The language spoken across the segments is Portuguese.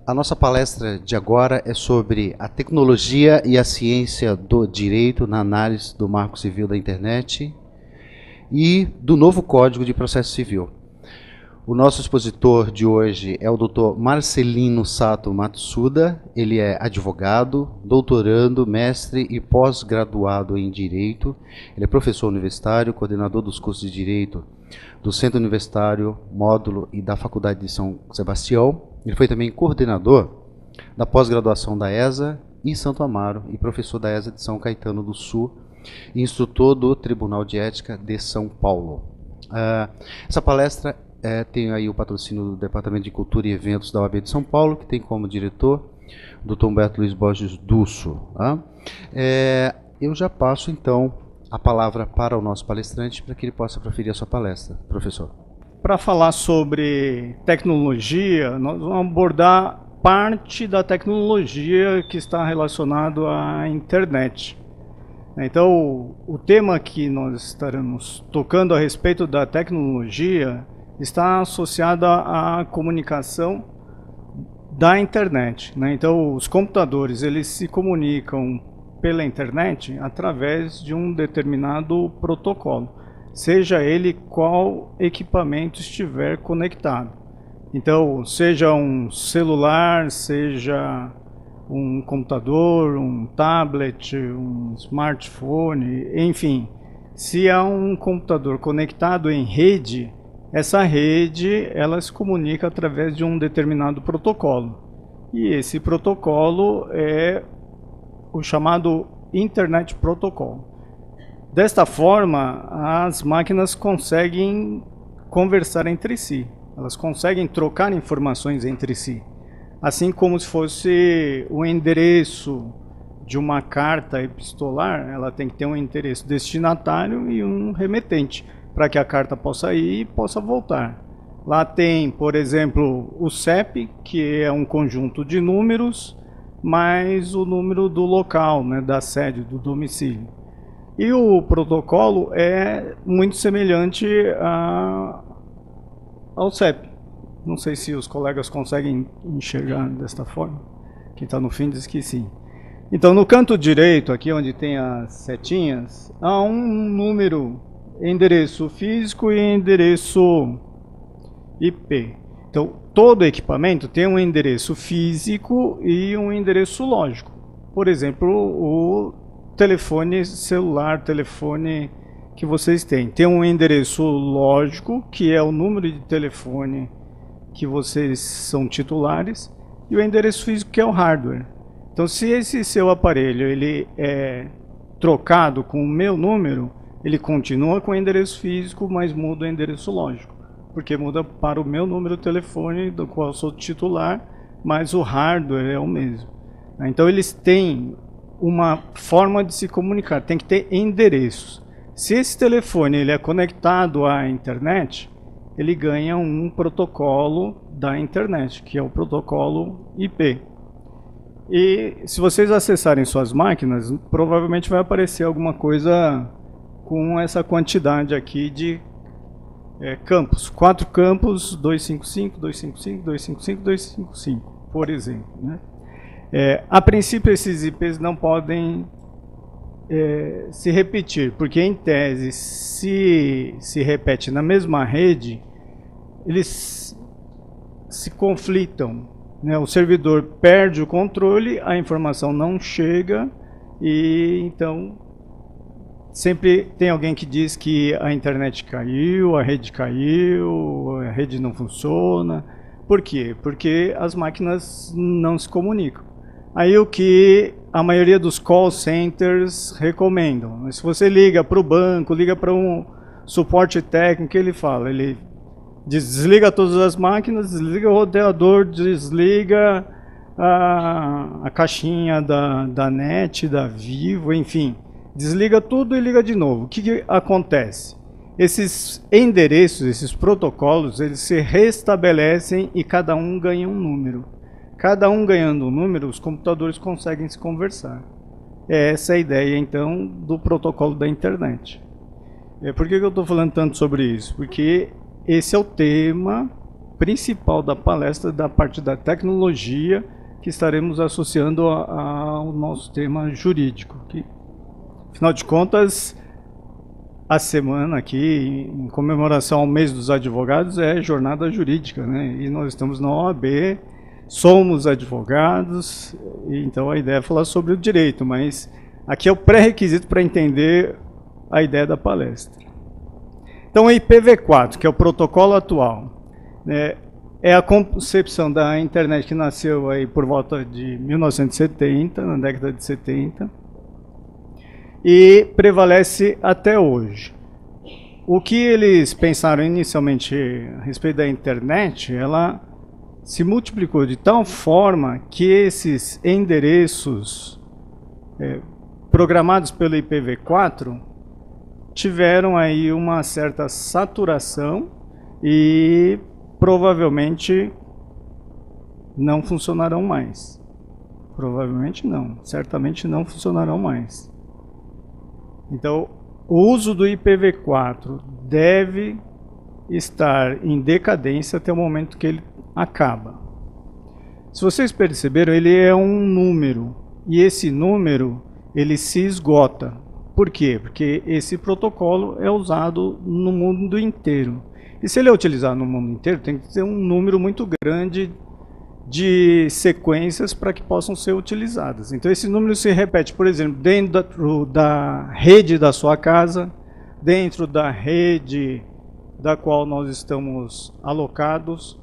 A nossa palestra de agora é sobre a tecnologia e a ciência do direito na análise do Marco Civil da Internet e do novo Código de Processo Civil. O nosso expositor de hoje é o Dr. Marcelino Sato Matsuda. Ele é advogado, doutorando, mestre e pós-graduado em Direito. Ele é professor universitário, coordenador dos cursos de Direito do Centro Universitário, Módulo e da Faculdade de São Sebastião. Ele foi também coordenador da pós-graduação da ESA em Santo Amaro e professor da ESA de São Caetano do Sul e instrutor do Tribunal de Ética de São Paulo. Essa palestra tem aí o patrocínio do Departamento de Cultura e Eventos da OAB de São Paulo, que tem como diretor o Dr. Humberto Luiz Borges Dusso. Eu já passo, então, a palavra para o nosso palestrante para que ele possa proferir a sua palestra. Professor. Para falar sobre tecnologia, nós vamos abordar parte da tecnologia que está relacionado à internet. Então, o tema que nós estaremos tocando a respeito da tecnologia está associado à comunicação da internet, né? Então, os computadores eles se comunicam pela internet através de um determinado protocolo, seja ele qual equipamento estiver conectado. Então, seja um celular, seja um computador, um tablet, um smartphone, enfim, se há um computador conectado em rede, essa rede ela se comunica através de um determinado protocolo. E esse protocolo é o chamado Internet Protocol. Desta forma, as máquinas conseguem conversar entre si, elas conseguem trocar informações entre si, assim como se fosse o endereço de uma carta epistolar. Ela tem que ter um endereço destinatário e um remetente, para que a carta possa ir e possa voltar. Lá tem, por exemplo, o CEP, que é um conjunto de números, mais o número do local, né, da sede, do domicílio. E o protocolo é muito semelhante ao CEP. Não sei se os colegas conseguem enxergar desta forma. Quem está no fim diz que sim. Então, no canto direito, aqui onde tem as setinhas, há um número, endereço físico e endereço IP. Então, todo equipamento tem um endereço físico e um endereço lógico. Por exemplo, o telefone celular, telefone que vocês têm, tem um endereço lógico, que é o número de telefone que vocês são titulares, e o endereço físico, que é o hardware. Então, se esse seu aparelho ele é trocado com o meu número, ele continua com o endereço físico, mas muda o endereço lógico, porque muda para o meu número de telefone, do qual eu sou titular, mas o hardware é o mesmo. Então, eles têm uma forma de se comunicar, tem que ter endereços. Se esse telefone ele é conectado à internet, ele ganha um protocolo da internet, que é o protocolo IP. E se vocês acessarem suas máquinas, provavelmente vai aparecer alguma coisa com essa quantidade aqui de campos. 4 campos, 255, 255, 255, 255, por exemplo, né? A princípio, esses IPs não podem se repetir, porque, em tese, se repete na mesma rede, eles se conflitam, né? O servidor perde o controle, a informação não chega, e então sempre tem alguém que diz que a internet caiu, a rede não funciona. Por quê? Porque as máquinas não se comunicam. Aí o que a maioria dos call centers recomendam. Se você liga para o banco, liga para um suporte técnico, ele fala, ele desliga todas as máquinas, desliga o roteador, desliga a caixinha da NET, da Vivo, enfim. Desliga tudo e liga de novo. O que acontece? Esses endereços, esses protocolos, eles se restabelecem e cada um ganha um número. Cada um ganhando um número, os computadores conseguem se conversar. Essa é a ideia, então, do protocolo da internet. Por que eu estou falando tanto sobre isso? Porque esse é o tema principal da palestra, da parte da tecnologia, que estaremos associando ao nosso tema jurídico. Que, afinal de contas, a semana aqui, em comemoração ao mês dos advogados, é jornada jurídica, né? E nós estamos na OAB, somos advogados, então a ideia é falar sobre o direito, mas aqui é o pré-requisito para entender a ideia da palestra. Então, o IPv4, que é o protocolo atual, né, é a concepção da internet que nasceu aí por volta de 1970, na década de 70, e prevalece até hoje. O que eles pensaram inicialmente a respeito da internet, ela se multiplicou de tal forma que esses endereços programados pelo IPv4 tiveram aí uma certa saturação e provavelmente não funcionarão mais. Provavelmente não, certamente não funcionarão mais. Então, o uso do IPv4 deve estar em decadência até o momento que ele acaba. Se vocês perceberam, ele é um número, e esse número ele se esgota. Por quê? Porque esse protocolo é usado no mundo inteiro. E se ele é utilizado no mundo inteiro, tem que ter um número muito grande de sequências para que possam ser utilizadas. Então esse número se repete, por exemplo, dentro da rede da sua casa, dentro da rede da qual nós estamos alocados,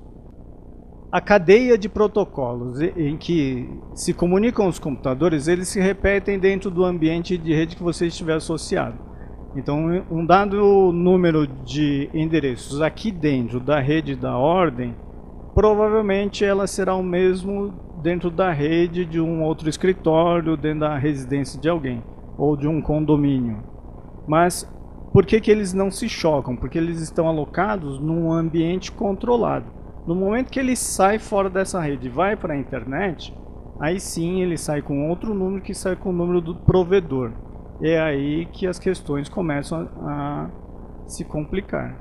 a cadeia de protocolos em que se comunicam os computadores, eles se repetem dentro do ambiente de rede que você estiver associado. Então, um dado número de endereços aqui dentro da rede da ordem, provavelmente ela será o mesmo dentro da rede de um outro escritório, dentro da residência de alguém, ou de um condomínio. Mas, por que que eles não se chocam? Porque eles estão alocados num ambiente controlado. No momento que ele sai fora dessa rede e vai para a internet, aí sim ele sai com outro número que sai com o número do provedor. É aí que as questões começam a se complicar.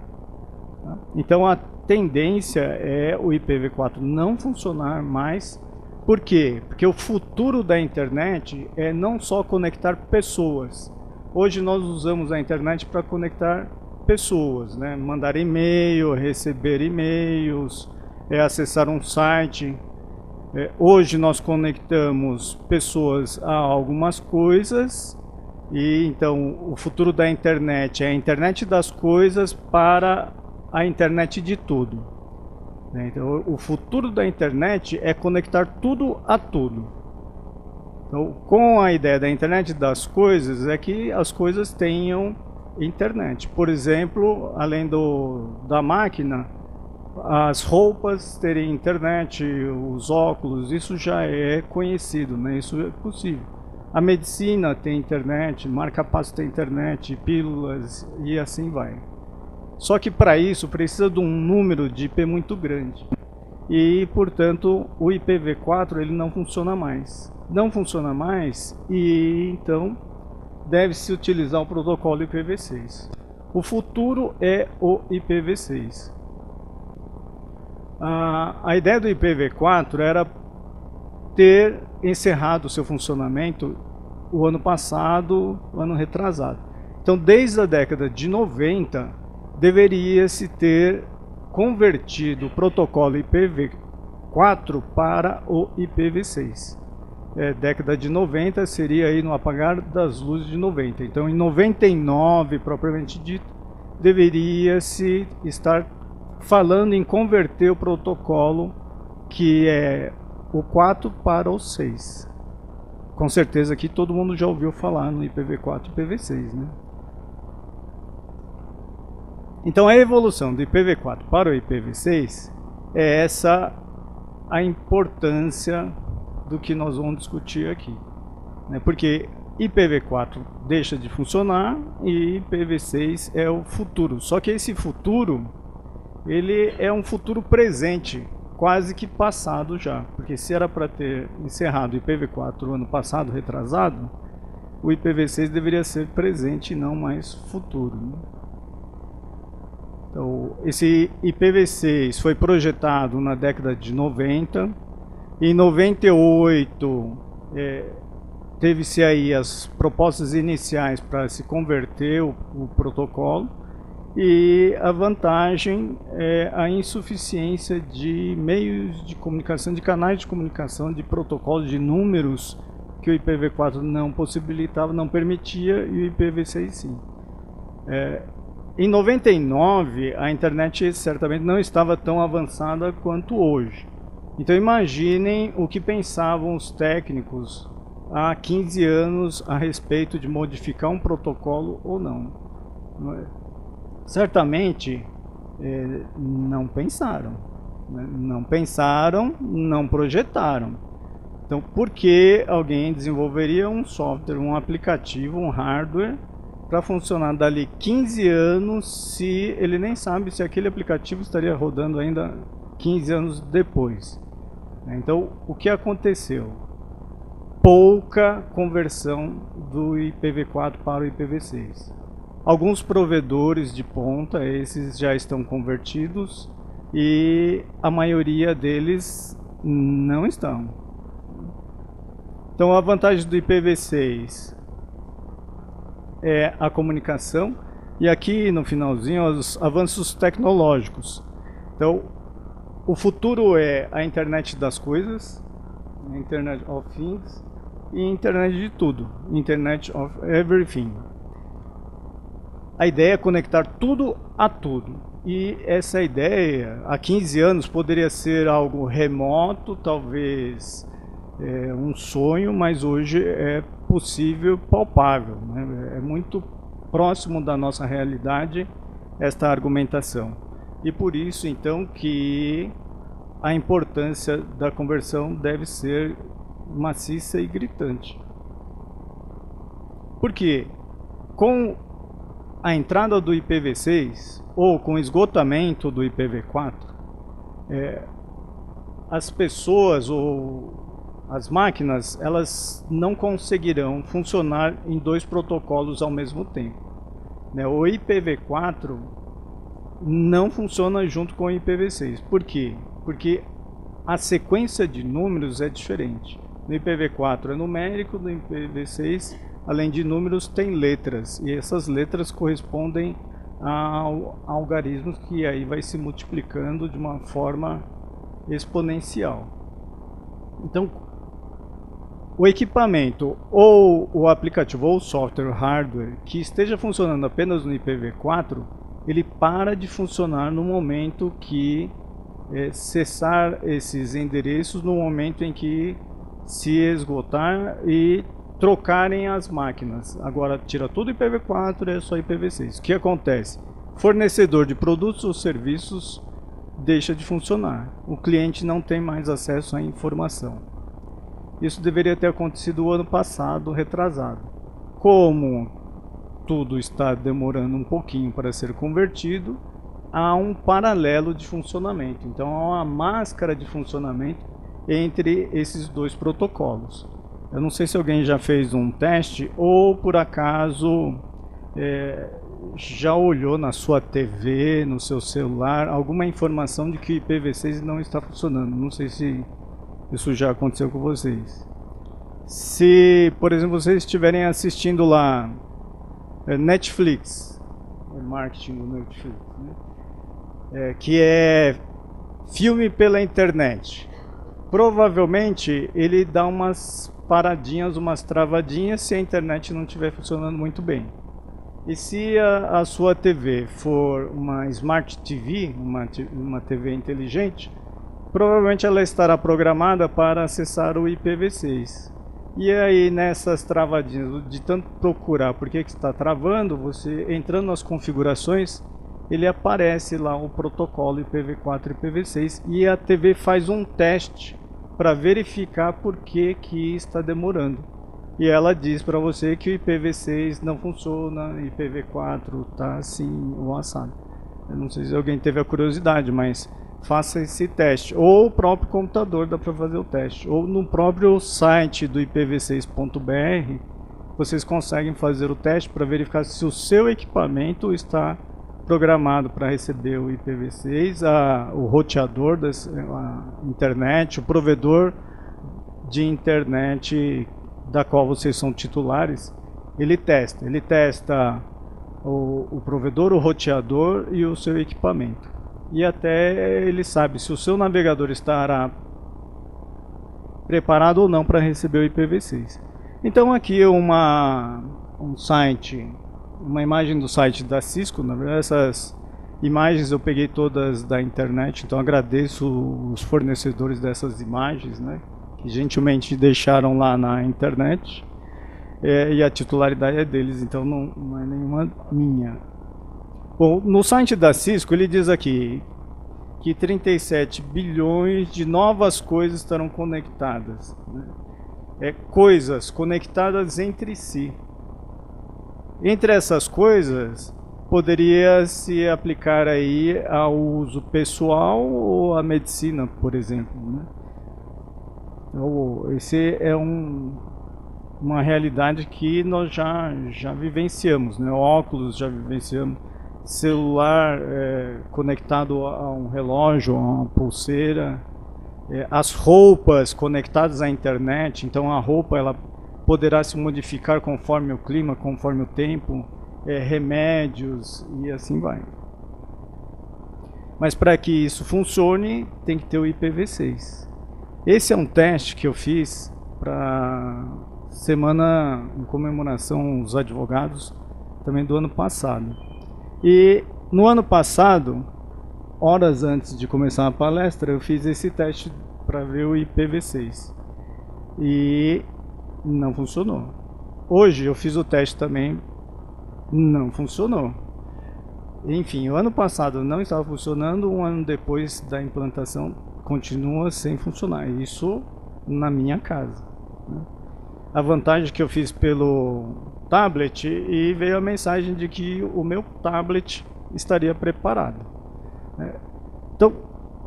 Tá? Então a tendência é o IPv4 não funcionar mais. Por quê? Porque o futuro da internet é não só conectar pessoas. Hoje nós usamos a internet para conectar pessoas, né? Mandar e-mail, receber e-mails, acessar um site. Hoje nós conectamos pessoas a algumas coisas, e então o futuro da internet é a internet das coisas para a internet de tudo. Então o futuro da internet é conectar tudo a tudo. Então, com a ideia da internet das coisas, é que as coisas tenham internet. Por exemplo, além da máquina, as roupas terem internet, os óculos, isso já é conhecido, né? Isso é possível. A medicina tem internet, marca-passo tem internet, pílulas e assim vai. Só que para isso precisa de um número de IP muito grande. E, portanto, o IPv4 ele não funciona mais. Não funciona mais e então deve-se utilizar o protocolo IPv6. O futuro é o IPv6. A ideia do IPv4 era ter encerrado o seu funcionamento o ano passado, o ano retrasado. Então, desde a década de 90, deveria-se ter convertido o protocolo IPv4 para o IPv6. Década de 90 seria aí no apagar das luzes de 90. Então, em 99, propriamente dito, deveria-se estar falando em converter o protocolo que é o 4 para o 6. Com certeza aqui todo mundo já ouviu falar no IPv4 e IPv6, né? Então a evolução do IPv4 para o IPv6 é essa a importância do que nós vamos discutir aqui, né? Porque IPv4 deixa de funcionar e IPv6 é o futuro. Só que esse futuro ele é um futuro presente, quase que passado já, porque se era para ter encerrado o IPv4 no ano passado, retrasado, o IPv6 deveria ser presente e não mais futuro, né? Então, esse IPv6 foi projetado na década de 90. Em 98, teve-se aí as propostas iniciais para se converter o protocolo, e a vantagem é a insuficiência de meios de comunicação, de canais de comunicação, de protocolos, de números que o IPv4 não possibilitava, não permitia, e o IPv6 sim. Em 99, a internet certamente não estava tão avançada quanto hoje. Então imaginem o que pensavam os técnicos há 15 anos a respeito de modificar um protocolo ou não. Certamente não pensaram, né? Não pensaram, não projetaram. Então, por que alguém desenvolveria um software, um aplicativo, um hardware para funcionar dali 15 anos se ele nem sabe se aquele aplicativo estaria rodando ainda 15 anos depois? Então, o que aconteceu? Pouca conversão do IPv4 para o IPv6. Alguns provedores de ponta, esses já estão convertidos, e a maioria deles não estão. Então a vantagem do IPv6 é a comunicação, e aqui no finalzinho os avanços tecnológicos. Então o futuro é a internet das coisas, a Internet of Things, e internet de tudo, Internet of Everything. A ideia é conectar tudo a tudo. E essa ideia, há 15 anos, poderia ser algo remoto, talvez um sonho, mas hoje é possível, palpável, né? É muito próximo da nossa realidade esta argumentação. E por isso, então, que a importância da conversão deve ser maciça e gritante. Por quê? Com a entrada do IPv6 ou com o esgotamento do IPv4, as pessoas ou as máquinas, elas não conseguirão funcionar em dois protocolos ao mesmo tempo, né? O IPv4 não funciona junto com o IPv6. Por quê? Porque a sequência de números é diferente. No IPv4 é numérico, no IPv6, além de números, tem letras, e essas letras correspondem a algarismos que aí vai se multiplicando de uma forma exponencial. Então, o equipamento ou o aplicativo ou o software hardware que esteja funcionando apenas no IPv4, ele para de funcionar no momento que cessar esses endereços, no momento em que se esgotar e trocarem as máquinas. Agora tira tudo IPv4 e é só IPv6. O que acontece? Fornecedor de produtos ou serviços deixa de funcionar. O cliente não tem mais acesso à informação. Isso deveria ter acontecido o ano passado, retrasado. Como tudo está demorando um pouquinho para ser convertido, há um paralelo de funcionamento. Então há uma máscara de funcionamento entre esses dois protocolos. Eu não sei se alguém já fez um teste ou por acaso já olhou na sua TV, no seu celular, alguma informação de que o IPv6 não está funcionando. Não sei se isso já aconteceu com vocês. Se, por exemplo, vocês estiverem assistindo lá Netflix, o marketing do Netflix, né? Que é filme pela internet. Provavelmente ele dá umas paradinhas, umas travadinhas se a internet não estiver funcionando muito bem. E se a sua TV for uma Smart TV, uma TV inteligente, provavelmente ela estará programada para acessar o IPv6. E aí nessas travadinhas, de tanto procurar por que está travando, você entrando nas configurações, ele aparece lá o protocolo IPv4 e IPv6 e a TV faz um teste para verificar por que está demorando. E ela diz para você que o IPv6 não funciona, IPv4 está assim ou assado. Eu não sei se alguém teve a curiosidade, mas faça esse teste. Ou o próprio computador dá para fazer o teste. Ou no próprio site do ipv6.br vocês conseguem fazer o teste para verificar se o seu equipamento está programado para receber o IPv6, o roteador da internet, o provedor de internet da qual vocês são titulares, ele testa o provedor, o roteador e o seu equipamento. E até ele sabe se o seu navegador estará preparado ou não para receber o IPv6. Então aqui uma imagem do site da Cisco. Na verdade, essas imagens eu peguei todas da internet, então agradeço os fornecedores dessas imagens, né, que gentilmente deixaram lá na internet, e a titularidade é deles, então não é nenhuma minha. Bom, no site da Cisco ele diz aqui que 37 bilhões de novas coisas estarão conectadas, né? Coisas conectadas entre si. Entre essas coisas, poderia se aplicar aí ao uso pessoal ou à medicina, por exemplo, né? Então, esse é uma realidade que nós já vivenciamos, né? Óculos já vivenciamos, celular conectado a um relógio, a uma pulseira, as roupas conectadas à internet. Então a roupa ela poderá se modificar conforme o clima, conforme o tempo, remédios e assim vai. Mas para que isso funcione, tem que ter o IPv6. Esse é um teste que eu fiz para semana em comemoração aos advogados, também do ano passado. E no ano passado, horas antes de começar a palestra, eu fiz esse teste para ver o IPv6 e não funcionou. Hoje eu fiz o teste também, não funcionou. Enfim, o ano passado não estava funcionando, um ano depois da implantação continua sem funcionar. Isso na minha casa, né? A vantagem que eu fiz pelo tablet e veio a mensagem de que o meu tablet estaria preparado. Então,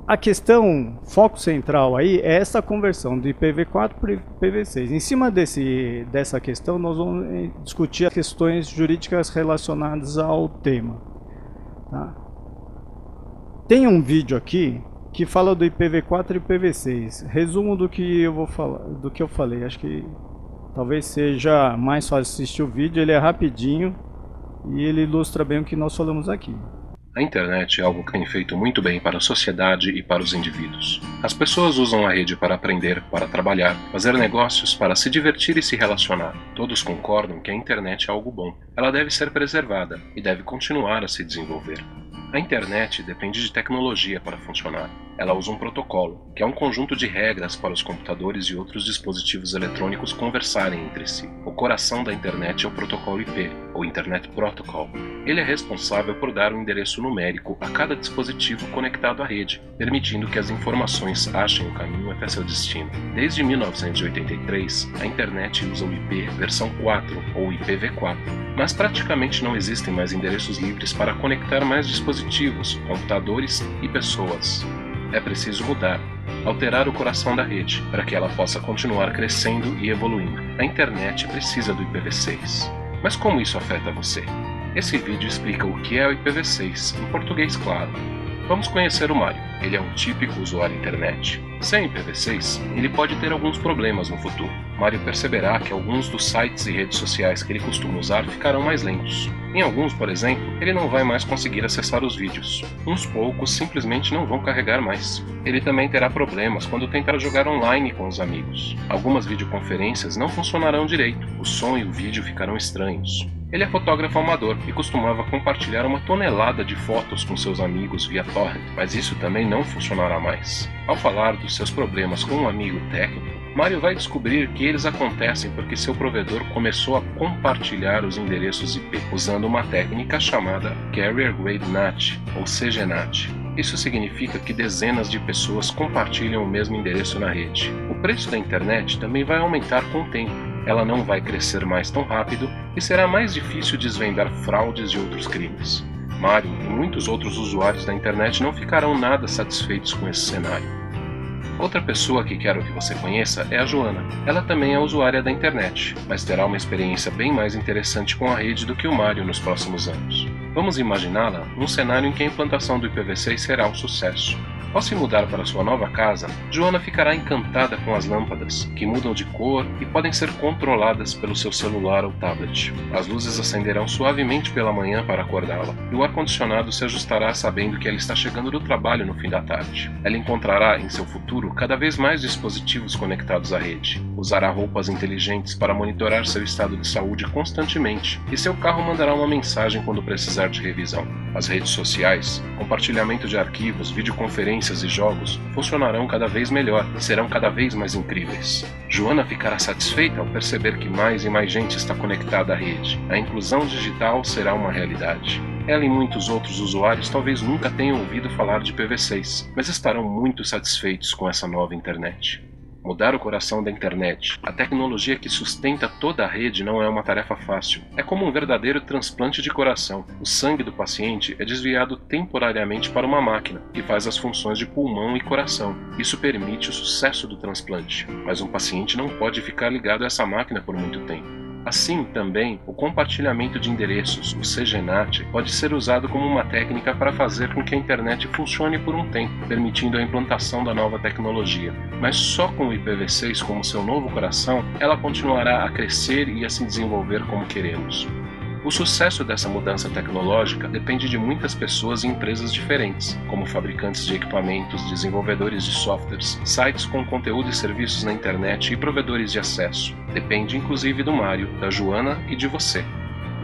a questão, foco central aí é essa conversão do IPv4 para o IPv6. Em cima dessa questão, nós vamos discutir as questões jurídicas relacionadas ao tema. Tá? Tem um vídeo aqui que fala do IPv4 e IPv6. Resumo do que eu vou falar, do que eu falei. Acho que talvez seja mais fácil assistir o vídeo, ele é rapidinho e ele ilustra bem o que nós falamos aqui. A internet é algo que tem feito muito bem para a sociedade e para os indivíduos. As pessoas usam a rede para aprender, para trabalhar, fazer negócios, para se divertir e se relacionar. Todos concordam que a internet é algo bom. Ela deve ser preservada e deve continuar a se desenvolver. A internet depende de tecnologia para funcionar. Ela usa um protocolo, que é um conjunto de regras para os computadores e outros dispositivos eletrônicos conversarem entre si. O coração da internet é o protocolo IP, ou Internet Protocol. Ele é responsável por dar um endereço numérico a cada dispositivo conectado à rede, permitindo que as informações achem o caminho até seu destino. Desde 1983, a internet usa o IP versão 4, ou IPv4, mas praticamente não existem mais endereços livres para conectar mais dispositivos, computadores e pessoas. É preciso mudar, alterar o coração da rede, para que ela possa continuar crescendo e evoluindo. A internet precisa do IPv6. Mas como isso afeta você? Esse vídeo explica o que é o IPv6, em português claro. Vamos conhecer o Mário. Ele é um típico usuário internet. Sem IPv6, ele pode ter alguns problemas no futuro. Mário perceberá que alguns dos sites e redes sociais que ele costuma usar ficarão mais lentos. Em alguns, por exemplo, ele não vai mais conseguir acessar os vídeos. Uns poucos simplesmente não vão carregar mais. Ele também terá problemas quando tentar jogar online com os amigos. Algumas videoconferências não funcionarão direito. O som e o vídeo ficarão estranhos. Ele é fotógrafo amador e costumava compartilhar 1 tonelada de fotos com seus amigos via torrent, mas isso também não funcionará mais. Ao falar dos seus problemas com um amigo técnico, Mário vai descobrir que eles acontecem porque seu provedor começou a compartilhar os endereços IP, usando uma técnica chamada Carrier Grade NAT, ou CGNAT. Isso significa que dezenas de pessoas compartilham o mesmo endereço na rede. O preço da internet também vai aumentar com o tempo. Ela não vai crescer mais tão rápido e será mais difícil desvendar fraudes e outros crimes. Mário e muitos outros usuários da internet não ficarão nada satisfeitos com esse cenário. Outra pessoa que quero que você conheça é a Joana. Ela também é usuária da internet, mas terá uma experiência bem mais interessante com a rede do que o Mário nos próximos anos. Vamos imaginá-la num cenário em que a implantação do IPv6 será um sucesso. Ao se mudar para sua nova casa, Joana ficará encantada com as lâmpadas, que mudam de cor e podem ser controladas pelo seu celular ou tablet. As luzes acenderão suavemente pela manhã para acordá-la, e o ar-condicionado se ajustará sabendo que ela está chegando do trabalho no fim da tarde. Ela encontrará em seu futuro cada vez mais dispositivos conectados à rede. Usará roupas inteligentes para monitorar seu estado de saúde constantemente, e seu carro mandará uma mensagem quando precisar de revisão. As redes sociais, compartilhamento de arquivos, videoconferências e jogos funcionarão cada vez melhor e serão cada vez mais incríveis. Joana ficará satisfeita ao perceber que mais e mais gente está conectada à rede. A inclusão digital será uma realidade. Ela e muitos outros usuários talvez nunca tenham ouvido falar de IPv6, mas estarão muito satisfeitos com essa nova internet. Mudar o coração da internet, a tecnologia que sustenta toda a rede, não é uma tarefa fácil. É como um verdadeiro transplante de coração. O sangue do paciente é desviado temporariamente para uma máquina, que faz as funções de pulmão e coração. Isso permite o sucesso do transplante. Mas um paciente não pode ficar ligado a essa máquina por muito tempo. Assim, também, o compartilhamento de endereços, o CGNAT, pode ser usado como uma técnica para fazer com que a internet funcione por um tempo, permitindo a implantação da nova tecnologia. Mas só com o IPv6 como seu novo coração, ela continuará a crescer e a se desenvolver como queremos. O sucesso dessa mudança tecnológica depende de muitas pessoas e empresas diferentes, como fabricantes de equipamentos, desenvolvedores de softwares, sites com conteúdo e serviços na internet e provedores de acesso. Depende inclusive do Mário, da Joana e de você.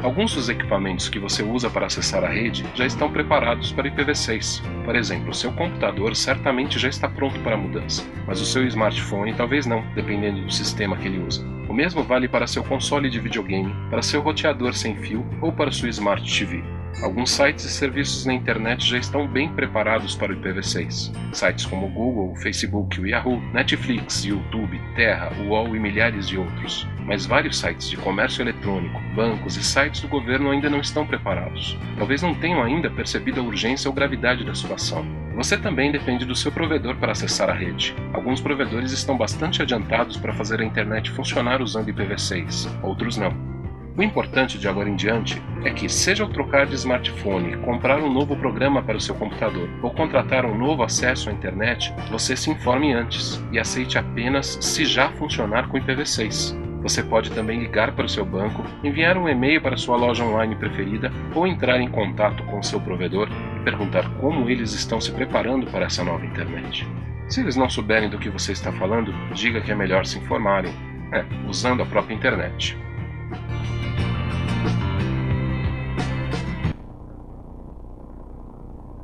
Alguns dos equipamentos que você usa para acessar a rede já estão preparados para IPv6. Por exemplo, o seu computador certamente já está pronto para a mudança, mas o seu smartphone talvez não, dependendo do sistema que ele usa. O mesmo vale para seu console de videogame, para seu roteador sem fio ou para sua Smart TV. Alguns sites e serviços na internet já estão bem preparados para o IPv6. Sites como Google, Facebook, Yahoo, Netflix, YouTube, Terra, UOL e milhares de outros. Mas vários sites de comércio eletrônico, bancos e sites do governo ainda não estão preparados. Talvez não tenham ainda percebido a urgência ou gravidade da situação. Você também depende do seu provedor para acessar a rede. Alguns provedores estão bastante adiantados para fazer a internet funcionar usando IPv6, outros não. O importante de agora em diante é que, seja ao trocar de smartphone, comprar um novo programa para o seu computador ou contratar um novo acesso à internet, você se informe antes e aceite apenas se já funcionar com IPv6. Você pode também ligar para o seu banco, enviar um e-mail para sua loja online preferida ou entrar em contato com o seu provedor e perguntar como eles estão se preparando para essa nova internet. Se eles não souberem do que você está falando, diga que é melhor se informarem, usando a própria internet.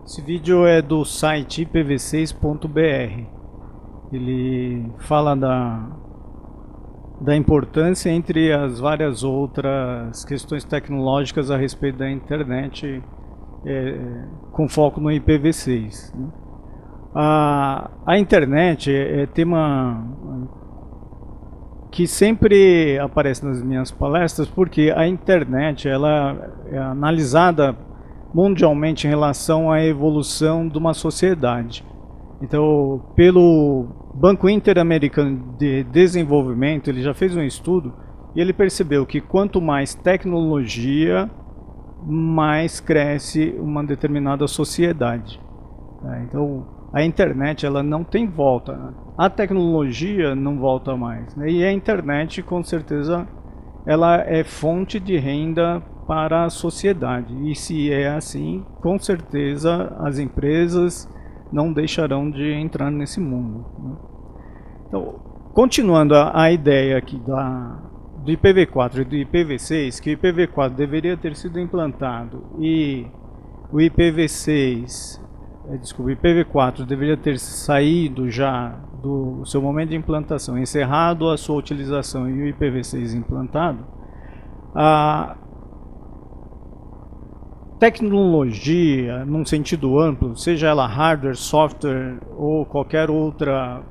Esse vídeo é do site ipv6.br. Ele fala da importância entre as várias outras questões tecnológicas a respeito da internet, com foco no IPv6. Né? A internet é tema que sempre aparece nas minhas palestras, porque a internet ela é analisada mundialmente em relação à evolução de uma sociedade. Então, pelo Banco Interamericano de Desenvolvimento, ele já fez um estudo e ele percebeu que quanto mais tecnologia, mais cresce uma determinada sociedade. Então, a internet ela não tem volta. A tecnologia não volta mais. E a internet, com certeza, ela é fonte de renda para a sociedade. E se é assim, com certeza as empresas não deixarão de entrar nesse mundo. Né? Então, continuando a ideia aqui do IPv4 e do IPv6, que o IPv4 deveria ter sido implantado e o IPv4 deveria ter saído já do seu momento de implantação, encerrado a sua utilização e o IPv6 implantado, a tecnologia, num sentido amplo, seja ela hardware, software ou qualquer outra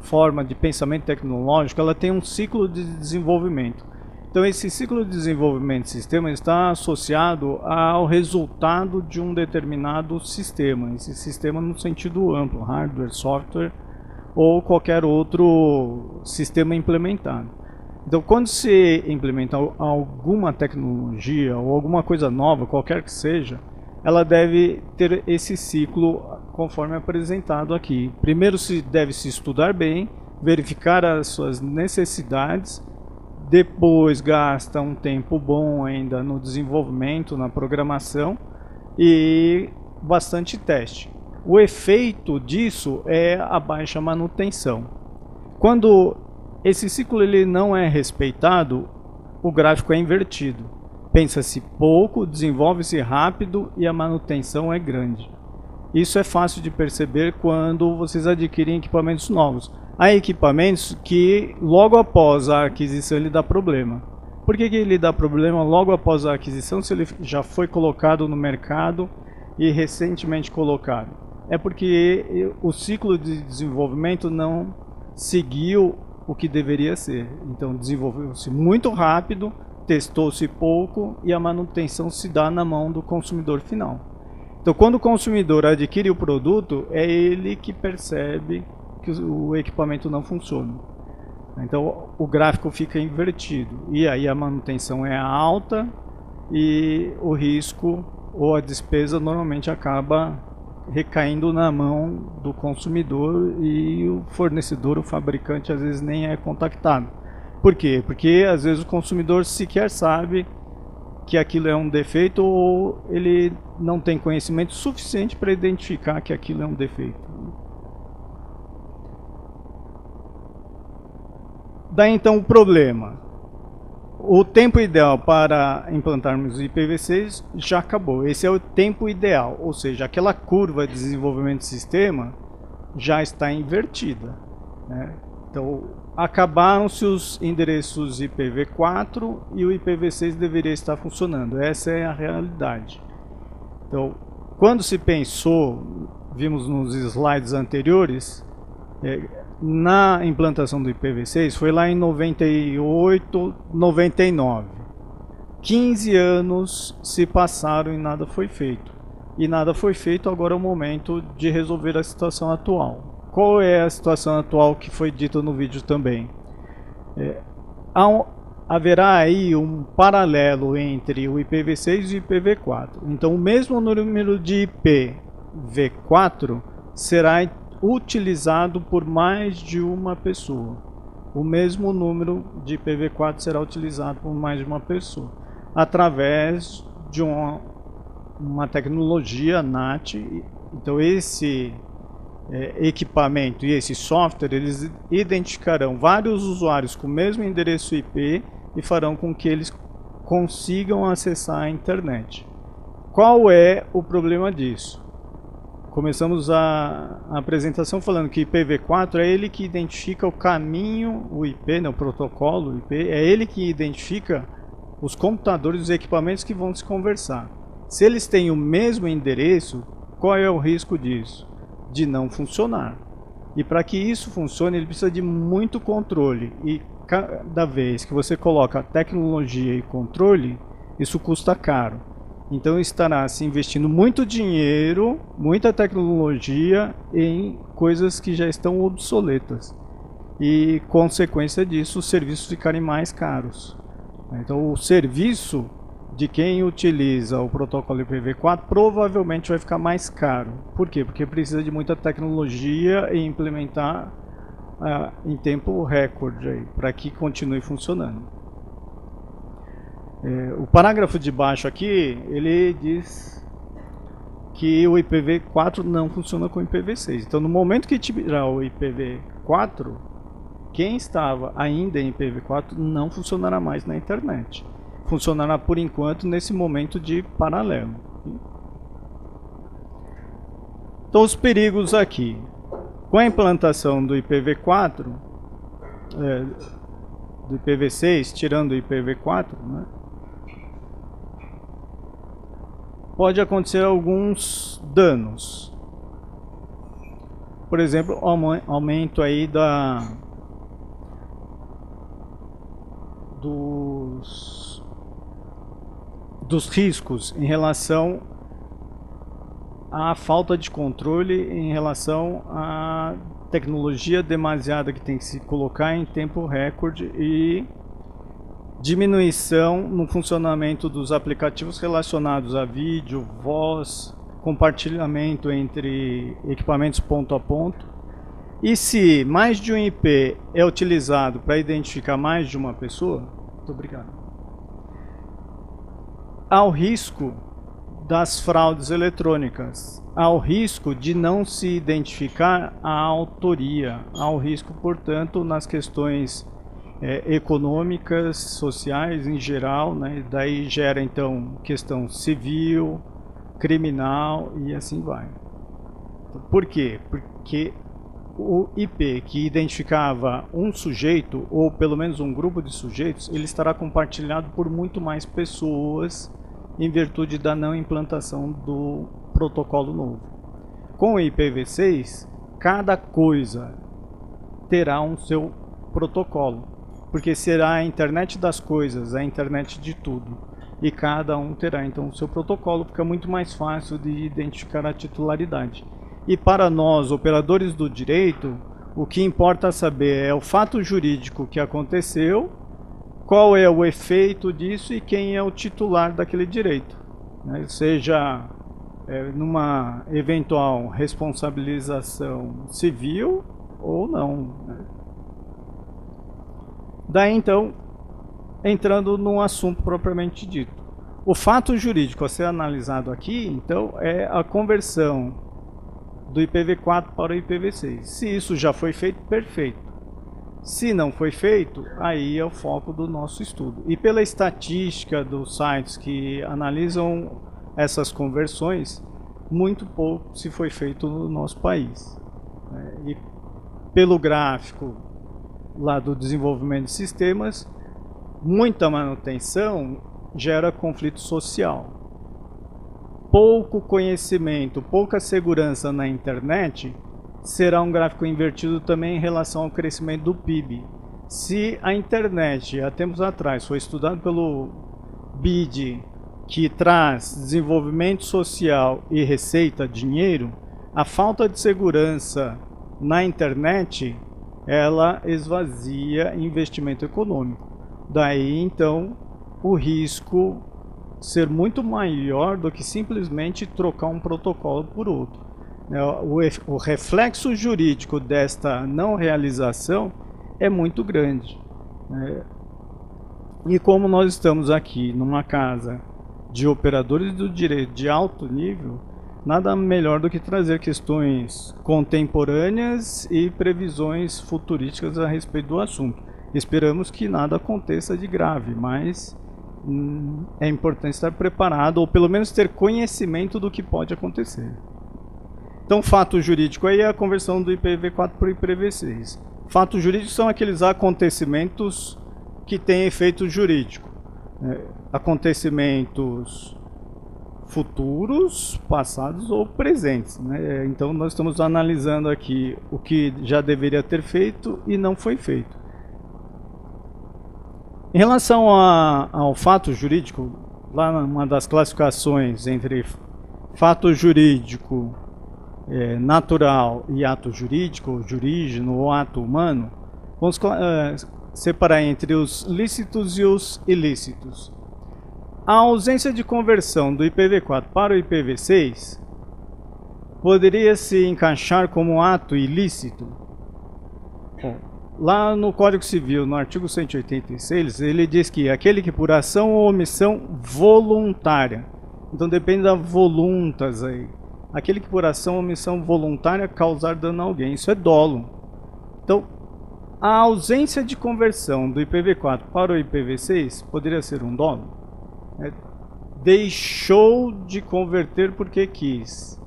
forma de pensamento tecnológico, ela tem um ciclo de desenvolvimento. Então esse ciclo de desenvolvimento de sistema está associado ao resultado de um determinado sistema. Esse sistema no sentido amplo, hardware, software ou qualquer outro sistema implementado. Então, quando se implementa alguma tecnologia ou alguma coisa nova, qualquer que seja, ela deve ter esse ciclo conforme apresentado aqui. Primeiro deve se estudar bem, verificar as suas necessidades, depois gasta um tempo bom ainda no desenvolvimento, na programação e bastante teste. O efeito disso é a baixa manutenção. Quando esse ciclo ele não é respeitado, o gráfico é invertido. Pensa-se pouco, desenvolve-se rápido e a manutenção é grande. Isso é fácil de perceber quando vocês adquirem equipamentos novos. Há equipamentos que logo após a aquisição ele dá problema. Por que ele dá problema logo após a aquisição se ele já foi colocado no mercado e recentemente colocado? É porque o ciclo de desenvolvimento não seguiu o que deveria ser. Então desenvolveu-se muito rápido, testou-se pouco e a manutenção se dá na mão do consumidor final. Então quando o consumidor adquire o produto, é ele que percebe que o equipamento não funciona. Então o gráfico fica invertido e aí a manutenção é alta e o risco ou a despesa normalmente acaba recaindo na mão do consumidor e o fornecedor, o fabricante, às vezes nem é contactado. Por quê? Porque às vezes o consumidor sequer sabe que aquilo é um defeito ou ele não tem conhecimento suficiente para identificar que aquilo é um defeito. Daí então o problema. O tempo ideal para implantarmos IPv6 já acabou. Esse é o tempo ideal, ou seja, aquela curva de desenvolvimento do sistema já está invertida, né? Então, acabaram-se os endereços IPv4 e o IPv6 deveria estar funcionando. Essa é a realidade. Então, quando se pensou, vimos nos slides anteriores, na implantação do IPv6 foi lá em 98, 99. 15 anos se passaram e nada foi feito. E nada foi feito, agora é o momento de resolver a situação atual. Qual é a situação atual que foi dita no vídeo também? Haverá aí um paralelo entre o IPv6 e o IPv4. Então o mesmo número de IPv4 será utilizado por mais de uma pessoa. O mesmo número de IPv4 será utilizado por mais de uma pessoa, através de uma tecnologia NAT. Então esse equipamento e esse software, eles identificarão vários usuários com o mesmo endereço IP e farão com que eles consigam acessar a internet. Qual é o problema disso? Começamos a apresentação falando que IPv4 é ele que identifica o caminho, o IP, né, o protocolo IP, é ele que identifica os computadores, os equipamentos que vão se conversar. Se eles têm o mesmo endereço, qual é o risco disso? De não funcionar. E para que isso funcione, ele precisa de muito controle. E cada vez que você coloca tecnologia e controle, isso custa caro. Então estará se investindo muito dinheiro, muita tecnologia em coisas que já estão obsoletas. E consequência disso, os serviços ficarem mais caros. Então o serviço de quem utiliza o protocolo IPv4 provavelmente vai ficar mais caro. Por quê? Porque precisa de muita tecnologia e implementar em tempo recorde para que continue funcionando. O parágrafo de baixo aqui, ele diz que o IPv4 não funciona com o IPv6. Então, no momento que tirar o IPv4, quem estava ainda em IPv4 não funcionará mais na internet. Funcionará por enquanto nesse momento de paralelo. Então, os perigos aqui. Com a implantação do IPv4, do IPv6, tirando o IPv4, né, pode acontecer alguns danos. Por exemplo, aumento aí dos riscos em relação à falta de controle, em relação à tecnologia demasiada que tem que se colocar em tempo recorde e diminuição no funcionamento dos aplicativos relacionados a vídeo, voz, compartilhamento entre equipamentos ponto a ponto. E se mais de um IP é utilizado para identificar mais de uma pessoa, muito obrigado, há o risco das fraudes eletrônicas, há o risco de não se identificar a autoria, há o risco, portanto, nas questões econômicas, sociais em geral, né? Daí gera então questão civil, criminal e assim vai. Por quê? Porque o IP que identificava um sujeito, ou pelo menos um grupo de sujeitos, ele estará compartilhado por muito mais pessoas em virtude da não implantação do protocolo novo. Com o IPv6, cada coisa terá um seu protocolo, porque será a internet das coisas, a internet de tudo, e cada um terá então o seu protocolo, fica muito mais fácil de identificar a titularidade. E para nós, operadores do direito, o que importa saber é o fato jurídico que aconteceu, qual é o efeito disso e quem é o titular daquele direito, né? Seja numa eventual responsabilização civil ou não, né? Daí então, entrando no assunto propriamente dito. O fato jurídico a ser analisado aqui, então, é a conversão do IPv4 para o IPv6. Se isso já foi feito, perfeito. Se não foi feito, aí é o foco do nosso estudo. E pela estatística dos sites que analisam essas conversões, muito pouco se foi feito no nosso país. E pelo gráfico lá do desenvolvimento de sistemas, muita manutenção gera conflito social. Pouco conhecimento, pouca segurança na internet será um gráfico invertido também em relação ao crescimento do PIB. Se a internet, há tempos atrás, foi estudado pelo BID, que traz desenvolvimento social e receita, dinheiro, a falta de segurança na internet, ela esvazia investimento econômico. Daí, então, o risco ser muito maior do que simplesmente trocar um protocolo por outro. O reflexo jurídico desta não realização é muito grande. E como nós estamos aqui numa casa de operadores do direito de alto nível, nada melhor do que trazer questões contemporâneas e previsões futurísticas a respeito do assunto. Esperamos que nada aconteça de grave, mas é importante estar preparado, ou pelo menos ter conhecimento do que pode acontecer. Então, fato jurídico aí é a conversão do IPv4 para o IPv6. Fatos jurídicos são aqueles acontecimentos que têm efeito jurídico. Acontecimentos futuros, passados ou presentes, né? Então, nós estamos analisando aqui o que já deveria ter feito e não foi feito. Em relação ao fato jurídico, lá numa das classificações entre fato jurídico natural e ato jurídico, jurígeno ou ato humano, vamos separar entre os lícitos e os ilícitos. A ausência de conversão do IPv4 para o IPv6 poderia se encaixar como ato ilícito? Bom, lá no Código Civil, no artigo 186, ele diz que aquele que por ação ou omissão voluntária, então depende da voluntas aí, aquele que por ação ou omissão voluntária causar dano a alguém, isso é dolo. Então, a ausência de conversão do IPv4 para o IPv6 poderia ser um dolo? Deixou de converter porque quis,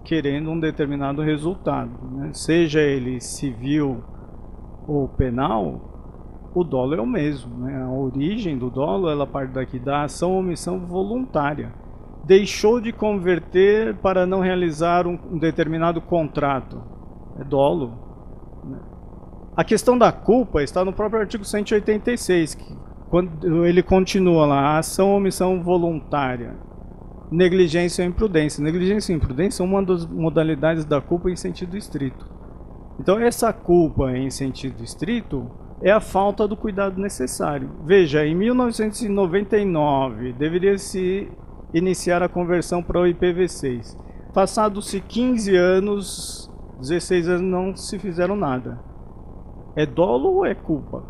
querendo um determinado resultado, né? Seja ele civil ou penal, o dolo é o mesmo, né? A origem do dolo, ela parte daqui da ação ou omissão voluntária. Deixou de converter para não realizar um determinado contrato, é dolo, né? A questão da culpa está no próprio artigo 186, que quando ele continua lá, ação ou omissão voluntária, negligência ou imprudência. Negligência e imprudência são uma das modalidades da culpa em sentido estrito. Então essa culpa em sentido estrito é a falta do cuidado necessário. Veja, em 1999 deveria se iniciar a conversão para o IPv6. Passados-se 15 anos, 16 anos não se fizeram nada. É dolo ou é culpa?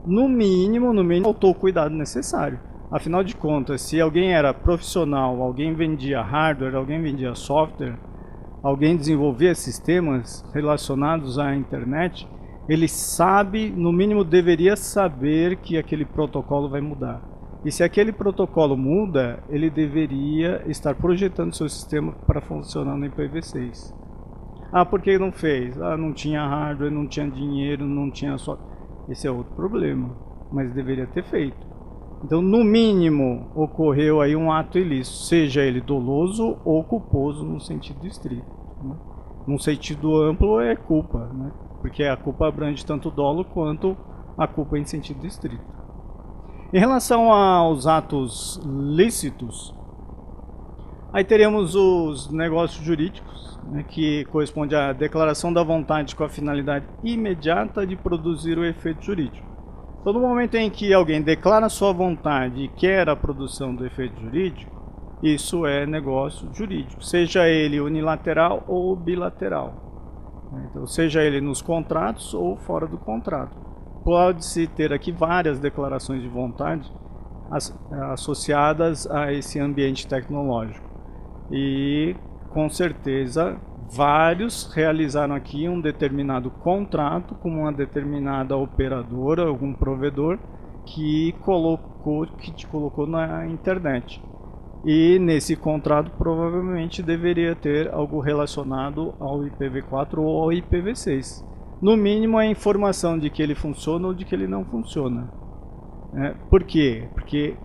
No mínimo, faltou o cuidado necessário. Afinal de contas, se alguém era profissional, alguém vendia hardware, alguém vendia software, alguém desenvolvia sistemas relacionados à internet, ele sabe, no mínimo deveria saber que aquele protocolo vai mudar. E se aquele protocolo muda, ele deveria estar projetando seu sistema para funcionar no IPv6. Ah, por que não fez? Ah, não tinha hardware, não tinha dinheiro, não tinha software. Esse é outro problema, mas deveria ter feito. Então, no mínimo, ocorreu aí um ato ilícito, seja ele doloso ou culposo no sentido estrito. Né? Num sentido amplo é culpa, né? Porque a culpa abrange tanto o dolo quanto a culpa em sentido estrito. Em relação aos atos lícitos, aí teremos os negócios jurídicos, né, que corresponde à declaração da vontade com a finalidade imediata de produzir o efeito jurídico. Todo momento em que alguém declara sua vontade e quer a produção do efeito jurídico, isso é negócio jurídico, seja ele unilateral ou bilateral. Então, seja ele nos contratos ou fora do contrato. Pode-se ter aqui várias declarações de vontade associadas a esse ambiente tecnológico. E, com certeza, vários realizaram aqui um determinado contrato com uma determinada operadora, algum provedor que te colocou na internet. E nesse contrato provavelmente deveria ter algo relacionado ao IPv4 ou ao IPv6. No mínimo a informação de que ele funciona ou de que ele não funciona. Por quê? Porque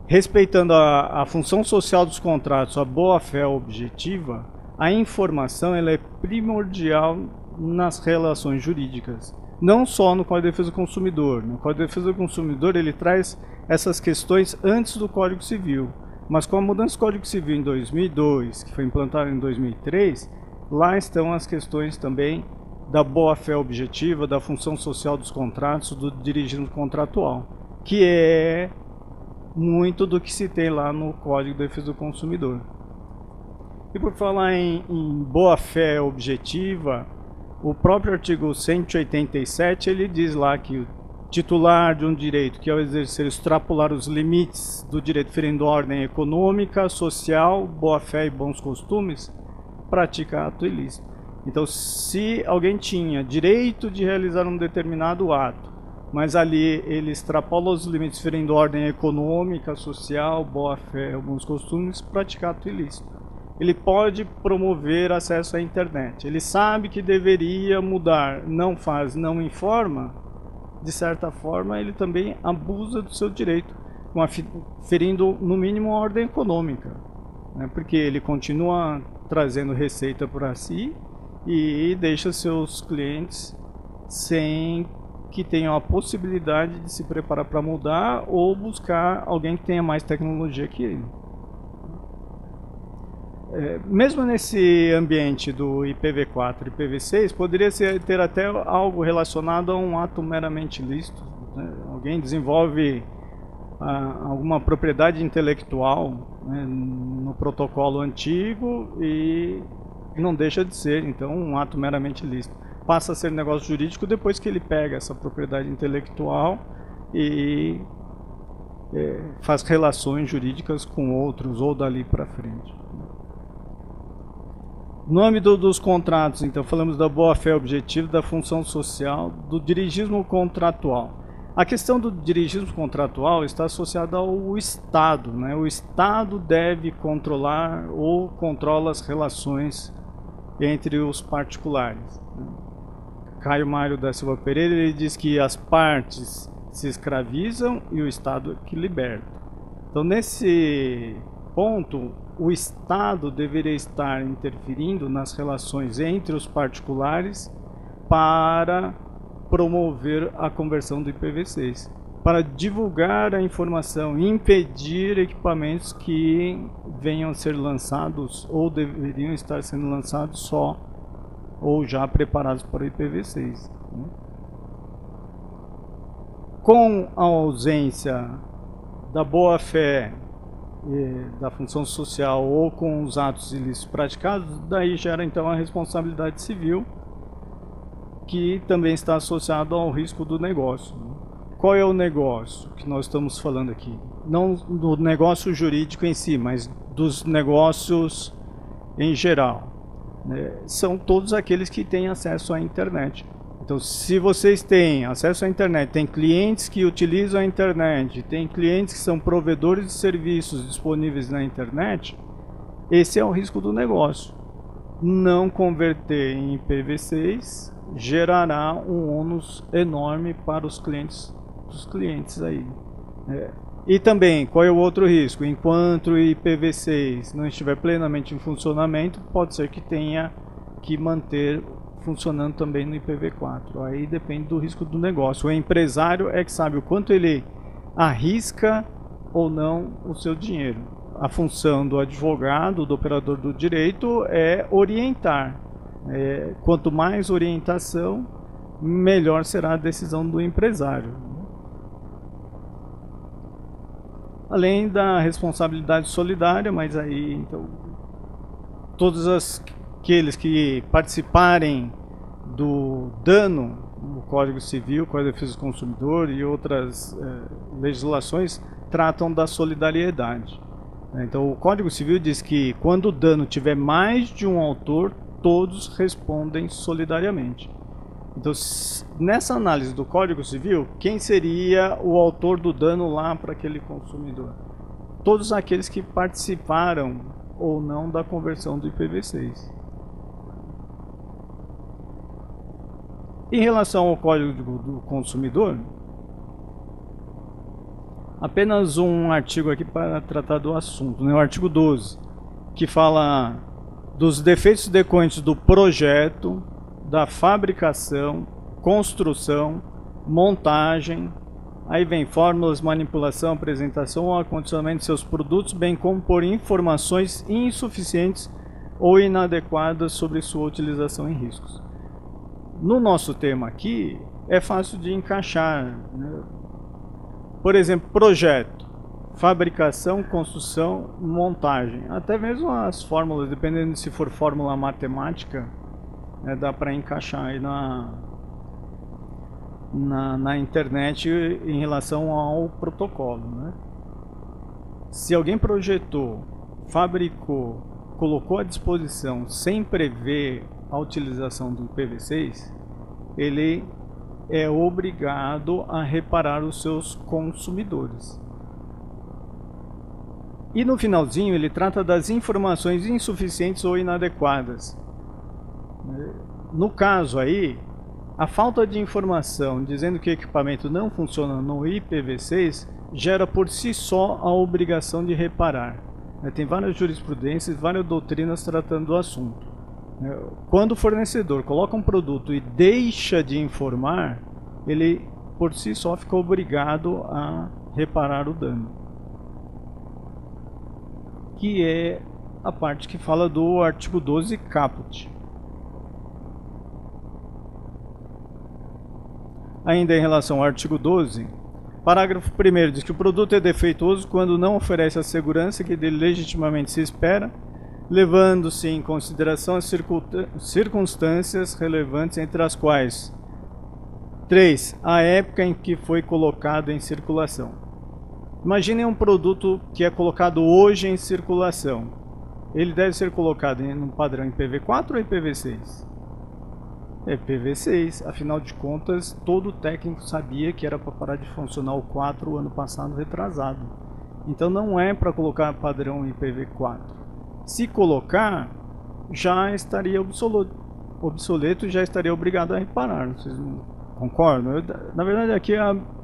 respeitando a função social dos contratos, a boa-fé objetiva, a informação ela é primordial nas relações jurídicas. Não só no Código de Defesa do Consumidor. No Código de Defesa do Consumidor ele traz essas questões antes do Código Civil. Mas com a mudança do Código Civil em 2002, que foi implantada em 2003, lá estão as questões também da boa-fé objetiva, da função social dos contratos, do dirigismo contratual, que é muito do que se tem lá no Código de Defesa do Consumidor. E por falar em boa-fé objetiva, o próprio artigo 187, ele diz lá que o titular de um direito que ao exercer extrapolar os limites do direito ferindo ordem econômica, social, boa-fé e bons costumes, pratica ato ilícito. Então, se alguém tinha direito de realizar um determinado ato, mas ali ele extrapola os limites ferindo ordem econômica, social, boa-fé ou bons costumes, pratica ato ilícito. Ele pode promover acesso à internet. Ele sabe que deveria mudar, não faz, não informa. De certa forma, ele também abusa do seu direito, ferindo no mínimo a ordem econômica, né? Porque ele continua trazendo receita para si e deixa seus clientes sem que tenham a possibilidade de se preparar para mudar ou buscar alguém que tenha mais tecnologia que ele. Mesmo nesse ambiente do IPv4 e IPv6, poderia ter até algo relacionado a um ato meramente ilícito. Né? Alguém desenvolve alguma propriedade intelectual, né, no protocolo antigo e não deixa de ser, então, um ato meramente ilícito. Passa a ser negócio jurídico depois que ele pega essa propriedade intelectual e faz relações jurídicas com outros ou dali para frente. No âmbito dos contratos, então, falamos da boa-fé objetiva, da função social, do dirigismo contratual. A questão do dirigismo contratual está associada ao Estado, né? O Estado deve controlar ou controla as relações entre os particulares. Caio Mário da Silva Pereira, ele diz que as partes se escravizam e o Estado é que liberta. Então, nesse ponto, o Estado deveria estar interferindo nas relações entre os particulares para promover a conversão do IPv6, para divulgar a informação e impedir equipamentos que venham a ser lançados ou deveriam estar sendo lançados só ou já preparados para o IPv6. Né? Com a ausência da boa-fé da função social ou com os atos ilícitos praticados, daí gera então a responsabilidade civil, que também está associado ao risco do negócio. Qual é o negócio que nós estamos falando aqui? Não do negócio jurídico em si, mas dos negócios em geral. São todos aqueles que têm acesso à internet. Então, se vocês têm acesso à internet, tem clientes que utilizam a internet, tem clientes que são provedores de serviços disponíveis na internet, esse é o risco do negócio. Não converter em IPv6 gerará um ônus enorme para os clientes aí. E também, qual é o outro risco? Enquanto o IPv6 não estiver plenamente em funcionamento, pode ser que tenha que manter funcionando também no IPv4. Aí depende do risco do negócio. O empresário é que sabe o quanto ele arrisca ou não o seu dinheiro. A função do advogado, do operador do direito, é orientar. Quanto mais orientação, melhor será a decisão do empresário. Além da responsabilidade solidária, mas aí então, todos aqueles que participarem do dano no Código Civil, Código de Defesa do Consumidor e outras legislações tratam da solidariedade. Então o Código Civil diz que quando o dano tiver mais de um autor, todos respondem solidariamente. Então, nessa análise do Código Civil, quem seria o autor do dano lá para aquele consumidor? Todos aqueles que participaram ou não da conversão do IPv6. Em relação ao Código do Consumidor, apenas um artigo aqui para tratar do assunto, né? O artigo 12, que fala dos defeitos decorrentes do projeto, da fabricação, construção, montagem, aí vem fórmulas, manipulação, apresentação ou acondicionamento de seus produtos, bem como por informações insuficientes ou inadequadas sobre sua utilização e riscos. No nosso tema aqui, é fácil de encaixar, né? Por exemplo, projeto, fabricação, construção, montagem. Até mesmo as fórmulas, dependendo de se for fórmula matemática, dá para encaixar aí na internet em relação ao protocolo, né? Se alguém projetou, fabricou, colocou à disposição sem prever a utilização do IPv6, ele é obrigado a reparar os seus consumidores. E no finalzinho ele trata das informações insuficientes ou inadequadas. No caso aí, a falta de informação dizendo que o equipamento não funciona no IPv6 gera por si só a obrigação de reparar. Tem várias jurisprudências, várias doutrinas tratando do assunto. Quando o fornecedor coloca um produto e deixa de informar, ele por si só fica obrigado a reparar o dano. Que é a parte que fala do artigo 12 caput. Ainda em relação ao artigo 12, parágrafo 1º diz que o produto é defeituoso quando não oferece a segurança que dele legitimamente se espera, levando-se em consideração as circunstâncias relevantes, entre as quais 3. A época em que foi colocado em circulação. Imaginem um produto que é colocado hoje em circulação. Ele deve ser colocado em um padrão IPv4 ou IPv6? É IPv6, afinal de contas, todo técnico sabia que era para parar de funcionar o 4 ano passado retrasado. Então não é para colocar padrão IPv4. Se colocar, já estaria obsoleto e já estaria obrigado a reparar. Vocês não concordam? Na verdade aqui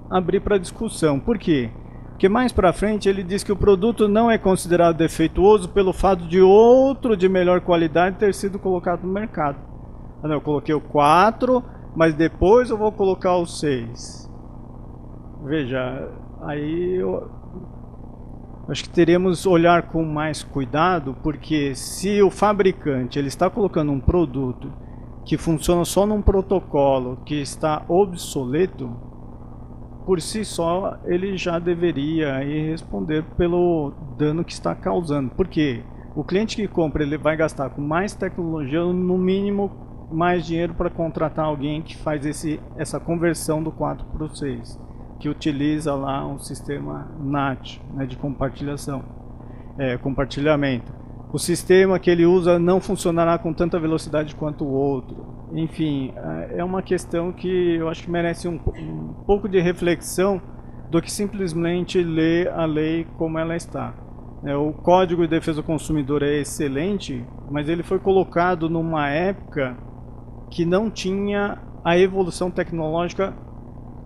abri para discussão. Por quê? Porque mais para frente ele diz que o produto não é considerado defeituoso pelo fato de outro de melhor qualidade ter sido colocado no mercado. Eu coloquei o 4, mas depois eu vou colocar o 6. Veja, aí eu acho que teremos olhar com mais cuidado, porque se o fabricante ele está colocando um produto que funciona só num protocolo que está obsoleto, por si só ele já deveria aí responder pelo dano que está causando. Por quê? O cliente que compra, ele vai gastar com mais tecnologia, no mínimo mais dinheiro para contratar alguém que faz essa conversão do 4 para o 6, que utiliza lá um sistema NAT, né, de compartilhamento. O sistema que ele usa não funcionará com tanta velocidade quanto o outro. Enfim, é uma questão que eu acho que merece um pouco de reflexão do que simplesmente ler a lei como ela está. O Código de Defesa do Consumidor é excelente, mas ele foi colocado numa época que não tinha a evolução tecnológica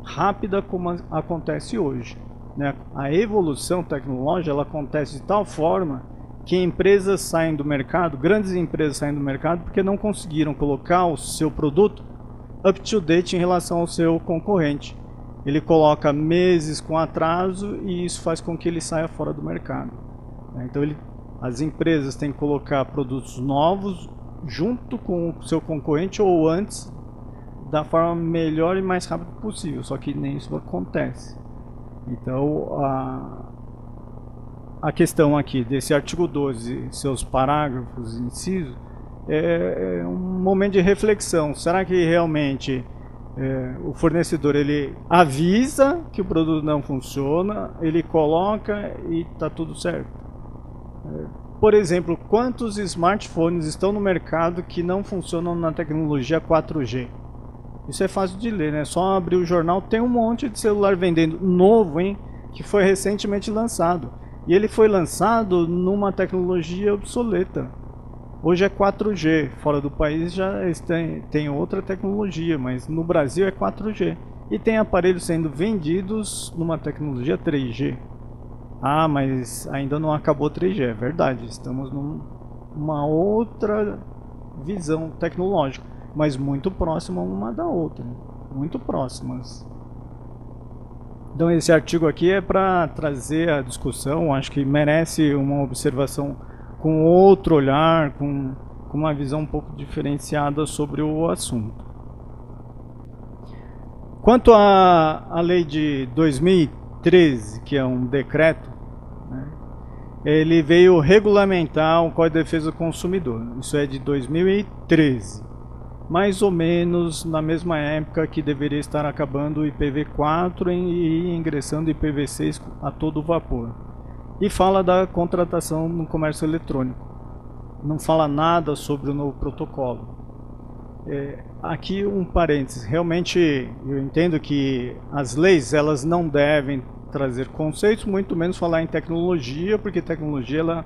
rápida como acontece hoje. A evolução tecnológica ela acontece de tal forma que empresas saem do mercado, grandes empresas saem do mercado porque não conseguiram colocar o seu produto up to date em relação ao seu concorrente. Ele coloca meses com atraso e isso faz com que ele saia fora do mercado. Então as empresas têm que colocar produtos novos junto com o seu concorrente ou antes, da forma melhor e mais rápida possível, só que nem isso acontece. Então a questão aqui desse artigo 12, seus parágrafos, incisos, é um momento de reflexão. Será que realmente o fornecedor ele avisa que o produto não funciona, ele coloca e está tudo certo? Por exemplo, quantos smartphones estão no mercado que não funcionam na tecnologia 4G? Isso é fácil de ler, né? Só abrir o jornal, tem um monte de celular vendendo novo, hein? Que foi recentemente lançado. E ele foi lançado numa tecnologia obsoleta. Hoje é 4G, fora do país já tem outra tecnologia, mas no Brasil é 4G. E tem aparelhos sendo vendidos numa tecnologia 3G. Ah, mas ainda não acabou 3G, é verdade. Estamos numa outra visão tecnológica, mas muito próxima uma da outra. Muito próximas. Então esse artigo aqui é para trazer a discussão, acho que merece uma observação com outro olhar, com uma visão um pouco diferenciada sobre o assunto. Quanto à lei de 2013, que é um decreto, né, ele veio regulamentar o Código de Defesa do Consumidor. Isso é de 2013. Mais ou menos na mesma época que deveria estar acabando o IPv4 e ingressando o IPv6 a todo vapor. E fala da contratação no comércio eletrônico. Não fala nada sobre o novo protocolo. Aqui um parênteses. Realmente eu entendo que as leis elas não devem trazer conceitos, muito menos falar em tecnologia, porque tecnologia ela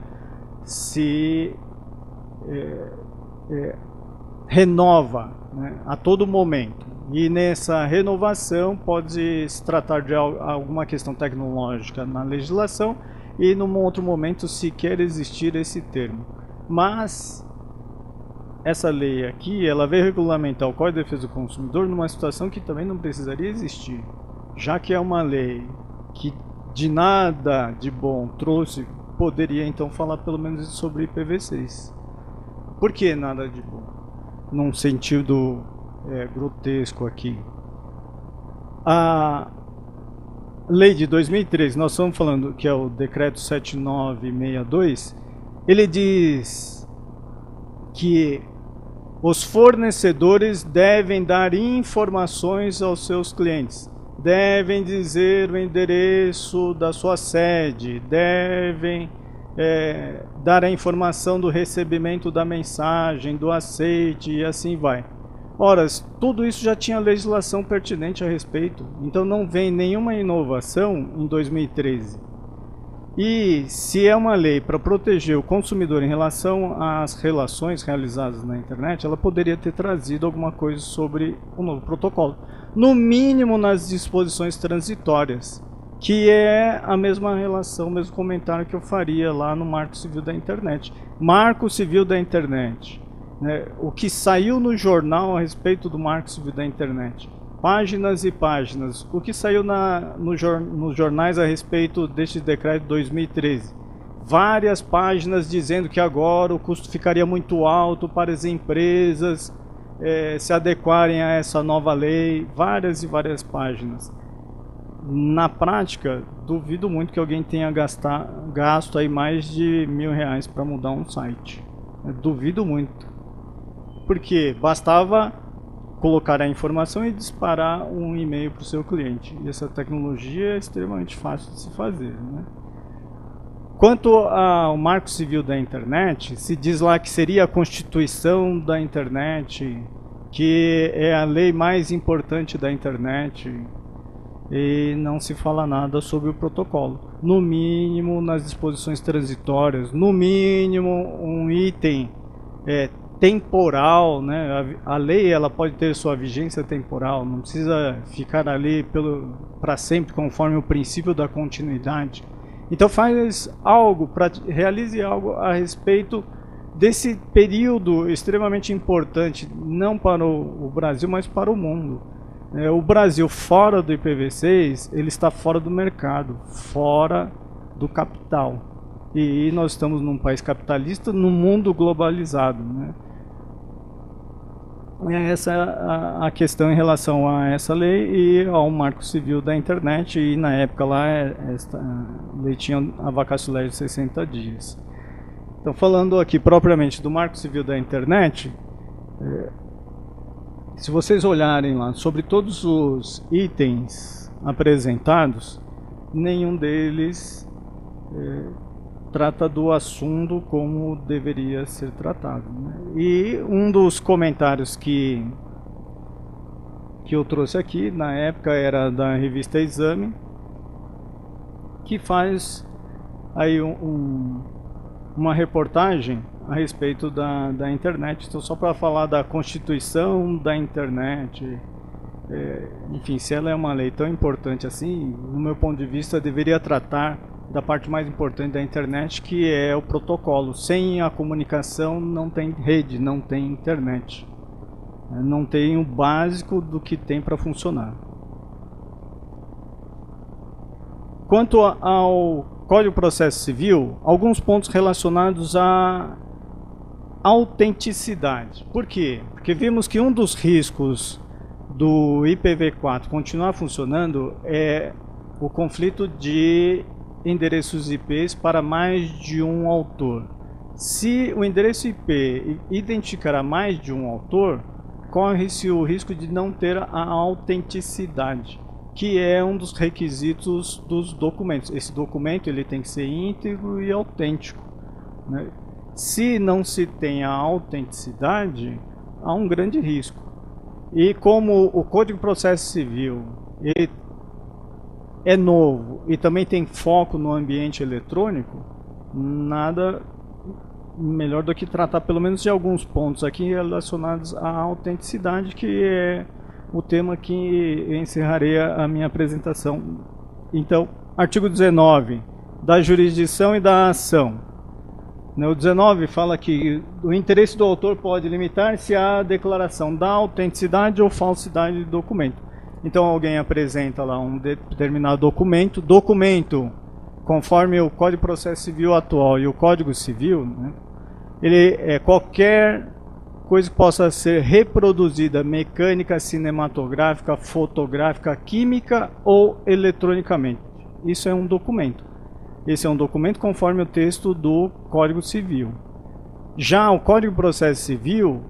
se renova, né, a todo momento, e nessa renovação pode se tratar de alguma questão tecnológica na legislação e num outro momento sequer existir esse termo. Mas essa lei aqui, ela veio regulamentar o Código de Defesa do Consumidor numa situação que também não precisaria existir, já que é uma lei que de nada de bom trouxe, poderia então falar pelo menos sobre IPv6. Por que nada de bom? Num sentido grotesco aqui. A lei de 2013, nós estamos falando que é o decreto 7962, ele diz que os fornecedores devem dar informações aos seus clientes, devem dizer o endereço da sua sede, devem dar a informação do recebimento da mensagem, do aceite e assim vai. Ora, tudo isso já tinha legislação pertinente a respeito, então não vem nenhuma inovação em 2013. E se é uma lei para proteger o consumidor em relação às relações realizadas na internet, ela poderia ter trazido alguma coisa sobre o novo protocolo. No mínimo nas disposições transitórias, que é a mesma relação, o mesmo comentário que eu faria lá no Marco Civil da Internet. Marco Civil da Internet, né? O que saiu no jornal a respeito do Marco Civil da Internet. Páginas e páginas. O que saiu nos jornais a respeito deste decreto de 2013. Várias páginas dizendo que agora o custo ficaria muito alto para as empresas se adequarem a essa nova lei, várias e várias páginas. Na prática, duvido muito que alguém tenha gasto aí mais de R$1.000 para mudar um site. Duvido muito. Porque bastava colocar a informação e disparar um e-mail para o seu cliente. E essa tecnologia é extremamente fácil de se fazer, né? Quanto ao Marco Civil da Internet, se diz lá que seria a Constituição da Internet, que é a lei mais importante da Internet, e não se fala nada sobre o protocolo. No mínimo, nas disposições transitórias, no mínimo um item temporal, né? A lei ela pode ter sua vigência temporal, não precisa ficar ali para sempre, conforme o princípio da continuidade. Então realize algo a respeito desse período extremamente importante, não para o Brasil, mas para o mundo. O Brasil, fora do IPv6, ele está fora do mercado, fora do capital. E nós estamos num país capitalista, num mundo globalizado, né? Essa é a questão em relação a essa lei e ao Marco Civil da Internet. E na época lá, esta lei tinha a vacatio legis de 60 dias. Então, falando aqui propriamente do Marco Civil da Internet, se vocês olharem lá sobre todos os itens apresentados, nenhum deles trata do assunto como deveria ser tratado, né? E um dos comentários que eu trouxe aqui, na época, era da revista Exame, que faz aí uma reportagem a respeito da internet. Então, só para falar da Constituição da Internet, enfim, se ela é uma lei tão importante assim, no meu ponto de vista, deveria tratar da parte mais importante da internet, que é o protocolo. Sem a comunicação não tem rede, não tem internet. Não tem o básico do que tem para funcionar. Quanto ao Código de Processo Civil, alguns pontos relacionados à autenticidade. Por quê? Porque vimos que um dos riscos do IPv4 continuar funcionando é o conflito de endereços IPs para mais de um autor. Se o endereço IP identificará mais de um autor, corre-se o risco de não ter a autenticidade, que é um dos requisitos dos documentos. Esse documento ele tem que ser íntegro e autêntico, né? Se não se tem a autenticidade, há um grande risco. E como o Código de Processo Civil ele é novo e também tem foco no ambiente eletrônico, nada melhor do que tratar pelo menos de alguns pontos aqui relacionados à autenticidade, que é o tema que eu encerrarei a minha apresentação. Então, artigo 19, da jurisdição e da ação. O 19 fala que o interesse do autor pode limitar-se à declaração da autenticidade ou falsidade do documento. Então alguém apresenta lá um determinado documento, conforme o Código de Processo Civil atual e o Código Civil, né, ele é qualquer coisa que possa ser reproduzida mecânica, cinematográfica, fotográfica, química ou eletronicamente. Isso é um documento. Esse é um documento conforme o texto do Código Civil. Já o Código de Processo Civil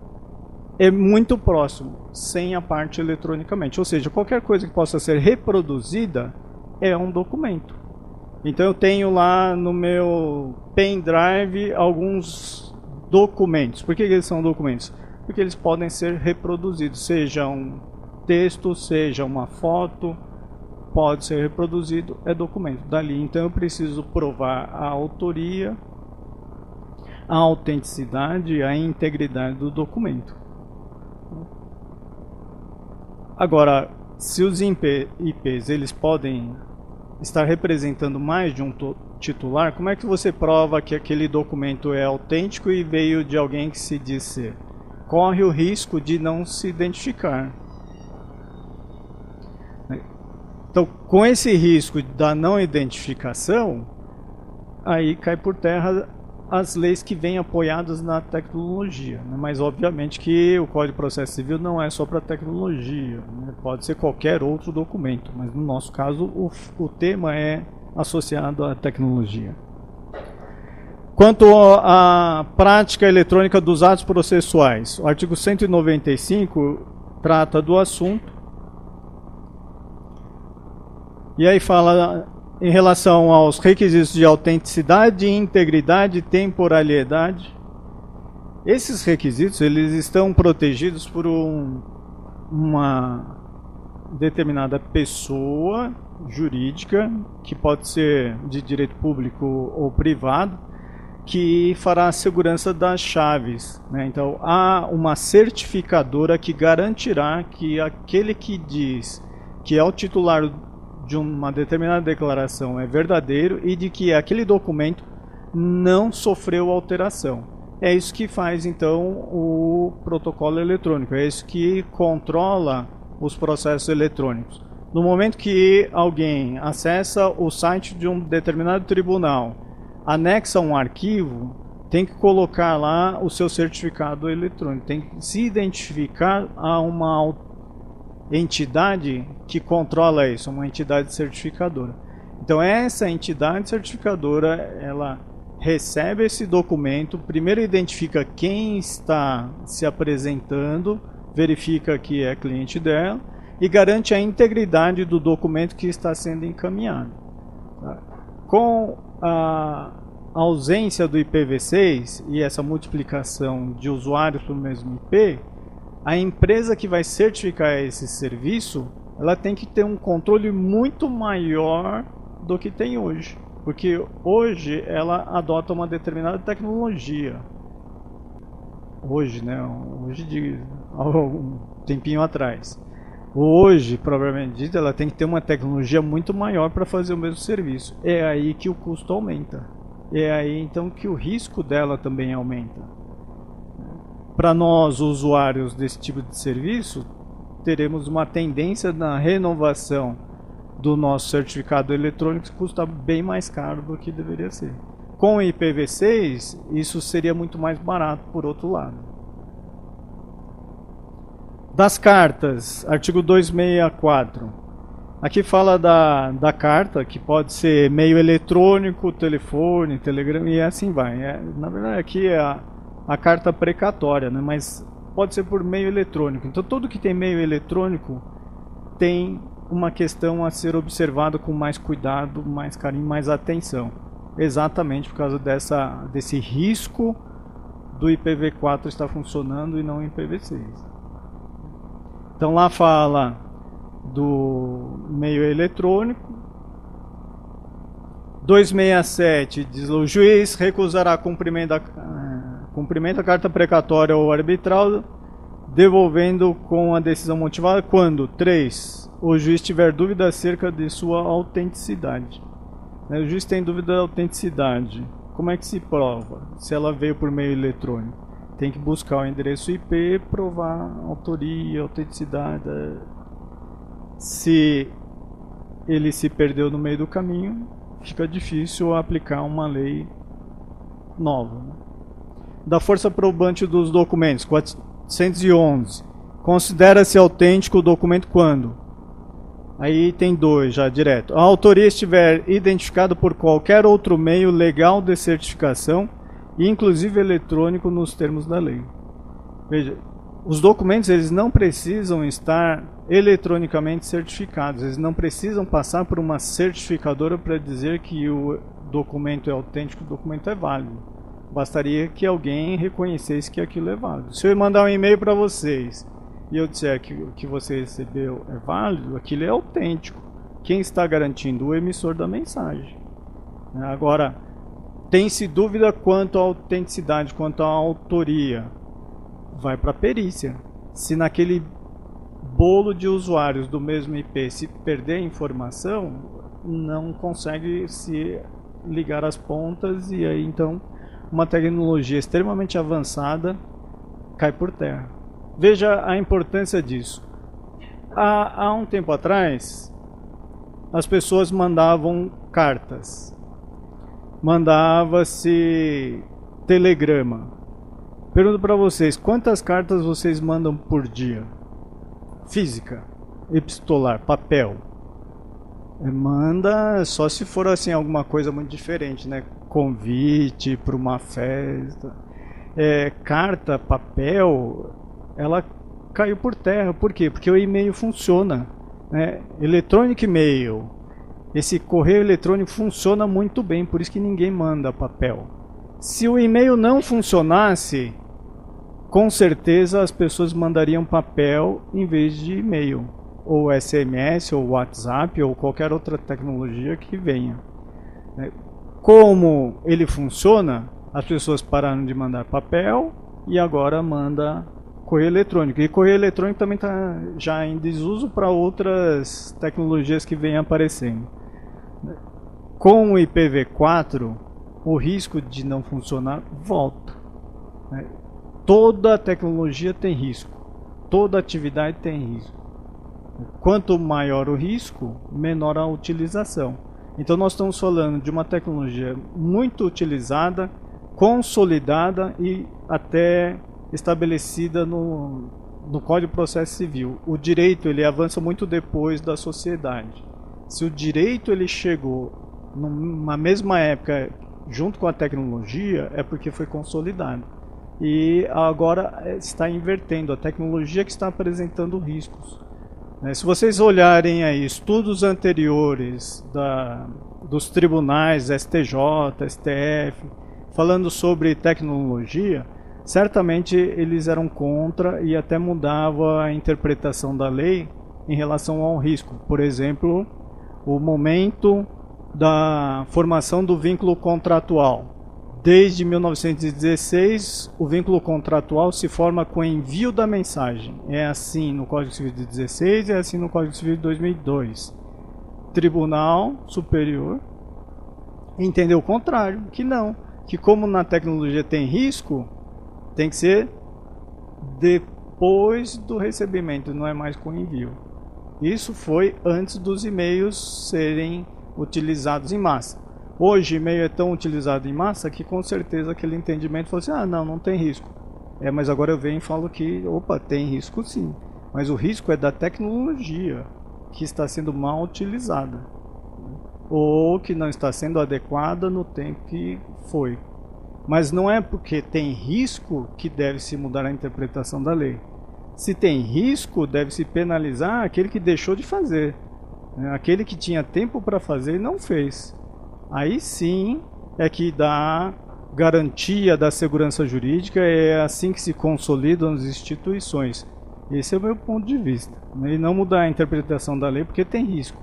é muito próximo, sem a parte eletronicamente. Ou seja, qualquer coisa que possa ser reproduzida é um documento. Então eu tenho lá no meu pendrive alguns documentos. Por que eles são documentos? Porque eles podem ser reproduzidos, seja um texto, seja uma foto, pode ser reproduzido, é documento. Dali, então eu preciso provar a autoria, a autenticidade, a integridade do documento. Agora, se os IPs eles podem estar representando mais de um titular, como é que você prova que aquele documento é autêntico e veio de alguém que se diz ser? Corre o risco de não se identificar. Então, com esse risco da não identificação, aí cai por terra as leis que vêm apoiadas na tecnologia, né? Mas obviamente que o Código de Processo Civil não é só para tecnologia, né? Pode ser qualquer outro documento, mas no nosso caso o tema é associado à tecnologia. Quanto à prática eletrônica dos atos processuais, o artigo 195 trata do assunto. E aí fala em relação aos requisitos de autenticidade, integridade e temporalidade. Esses requisitos eles estão protegidos por uma determinada pessoa jurídica, que pode ser de direito público ou privado, que fará a segurança das chaves, né? Então, há uma certificadora que garantirá que aquele que diz que é o titular de uma determinada declaração é verdadeiro e de que aquele documento não sofreu alteração. É isso que faz, então, o protocolo eletrônico, é isso que controla os processos eletrônicos. No momento que alguém acessa o site de um determinado tribunal, anexa um arquivo, tem que colocar lá o seu certificado eletrônico, tem que se identificar a uma entidade que controla isso, uma entidade certificadora. Então essa entidade certificadora, ela recebe esse documento, primeiro identifica quem está se apresentando, verifica que é cliente dela e garante a integridade do documento que está sendo encaminhado. Com a ausência do IPv6 e essa multiplicação de usuários para o mesmo IP, a empresa que vai certificar esse serviço, ela tem que ter um controle muito maior do que tem hoje. Porque hoje ela adota uma determinada tecnologia. Hoje, né? Hoje de algum tempinho atrás. Hoje, provavelmente dito, ela tem que ter uma tecnologia muito maior para fazer o mesmo serviço. É aí que o custo aumenta. É aí então que o risco dela também aumenta. Para nós, usuários desse tipo de serviço, teremos uma tendência na renovação do nosso certificado eletrônico que custa bem mais caro do que deveria ser. Com o IPv6, isso seria muito mais barato por outro lado. Das cartas, artigo 264. Aqui fala da carta, que pode ser meio eletrônico, telefone, telegrama e assim vai. Na verdade, aqui é a carta precatória, né? Mas pode ser por meio eletrônico. Então, tudo que tem meio eletrônico tem uma questão a ser observada com mais cuidado, mais carinho, mais atenção. Exatamente por causa desse risco do IPv4 estar funcionando e não o IPv6. Então, lá fala do meio eletrônico. 267 diz: o juiz recusará cumprimento da carta precatória ou arbitral, devolvendo com a decisão motivada quando 3. O juiz tiver dúvida acerca de sua autenticidade. O juiz tem dúvida da autenticidade. Como é que se prova? Se ela veio por meio eletrônico, tem que buscar o endereço IP, provar a autoria, a autenticidade. Se ele se perdeu no meio do caminho, fica difícil aplicar uma lei nova. Da força probante dos documentos, 411. Considera-se autêntico o documento quando? Aí tem 2 já direto. A autoria estiver identificada por qualquer outro meio legal de certificação, inclusive eletrônico, nos termos da lei. Veja, os documentos eles não precisam estar eletronicamente certificados, eles não precisam passar por uma certificadora para dizer que o documento é autêntico, o documento é válido. Bastaria que alguém reconhecesse que aquilo é válido. Se eu mandar um e-mail para vocês e eu disser que o que você recebeu é válido, aquilo é autêntico. Quem está garantindo? O emissor da mensagem. Agora, tem-se dúvida quanto à autenticidade, quanto à autoria. Vai para a perícia. Se naquele bolo de usuários do mesmo IP se perder a informação, não consegue se ligar as pontas e aí então uma tecnologia extremamente avançada cai por terra. Veja a importância disso. Há um tempo atrás, as pessoas mandavam cartas. Mandava-se telegrama. Pergunto para vocês, quantas cartas vocês mandam por dia? Física, epistolar, papel. Manda só se for assim alguma coisa muito diferente, né? Convite para uma festa. Carta, papel, ela caiu por terra. Por quê? Porque o e-mail funciona, né? Electronic Mail, esse correio eletrônico funciona muito bem, por isso que ninguém manda papel. Se o e-mail não funcionasse, com certeza as pessoas mandariam papel em vez de e-mail, ou SMS, ou WhatsApp, ou qualquer outra tecnologia que venha. Como ele funciona, as pessoas pararam de mandar papel e agora manda correio eletrônico. E correio eletrônico também está já em desuso para outras tecnologias que vêm aparecendo. Com o IPv4, o risco de não funcionar volta. Toda tecnologia tem risco, toda atividade tem risco. Quanto maior o risco, menor a utilização. Então nós estamos falando de uma tecnologia muito utilizada, consolidada e até estabelecida no Código de Processo Civil. O direito ele avança muito depois da sociedade. Se o direito ele chegou numa mesma época junto com a tecnologia, é porque foi consolidado. E agora está invertendo, a tecnologia que está apresentando riscos. Se vocês olharem aí estudos anteriores dos tribunais, STJ, STF, falando sobre tecnologia, certamente eles eram contra e até mudavam a interpretação da lei em relação ao risco. Por exemplo, o momento da formação do vínculo contratual. Desde 1916, o vínculo contratual se forma com o envio da mensagem. É assim no Código Civil de 16 e é assim no Código Civil de 2002. Tribunal Superior entendeu o contrário, que não. Que como na tecnologia tem risco, tem que ser depois do recebimento, não é mais com envio. Isso foi antes dos e-mails serem utilizados em massa. Hoje, e-mail é tão utilizado em massa que com certeza aquele entendimento falou assim, não tem risco. Mas agora eu venho e falo que, opa, tem risco sim. Mas o risco é da tecnologia que está sendo mal utilizada. Ou que não está sendo adequada no tempo que foi. Mas não é porque tem risco que deve-se mudar a interpretação da lei. Se tem risco, deve-se penalizar aquele que deixou de fazer. Aquele que tinha tempo para fazer e não fez. Aí sim é que dá garantia da segurança jurídica, é assim que se consolidam as instituições. Esse é o meu ponto de vista. E não mudar a interpretação da lei porque tem risco.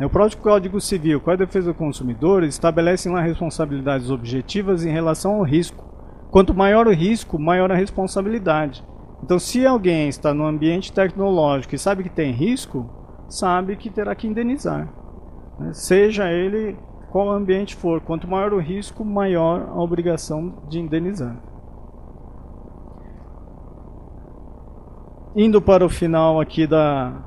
O próprio Código Civil, Código de Defesa do Consumidor, estabelecem lá responsabilidades objetivas em relação ao risco. Quanto maior o risco, maior a responsabilidade. Então, se alguém está no ambiente tecnológico e sabe que tem risco, sabe que terá que indenizar. Seja ele qual ambiente for, quanto maior o risco, maior a obrigação de indenizar. Indo para o final aqui da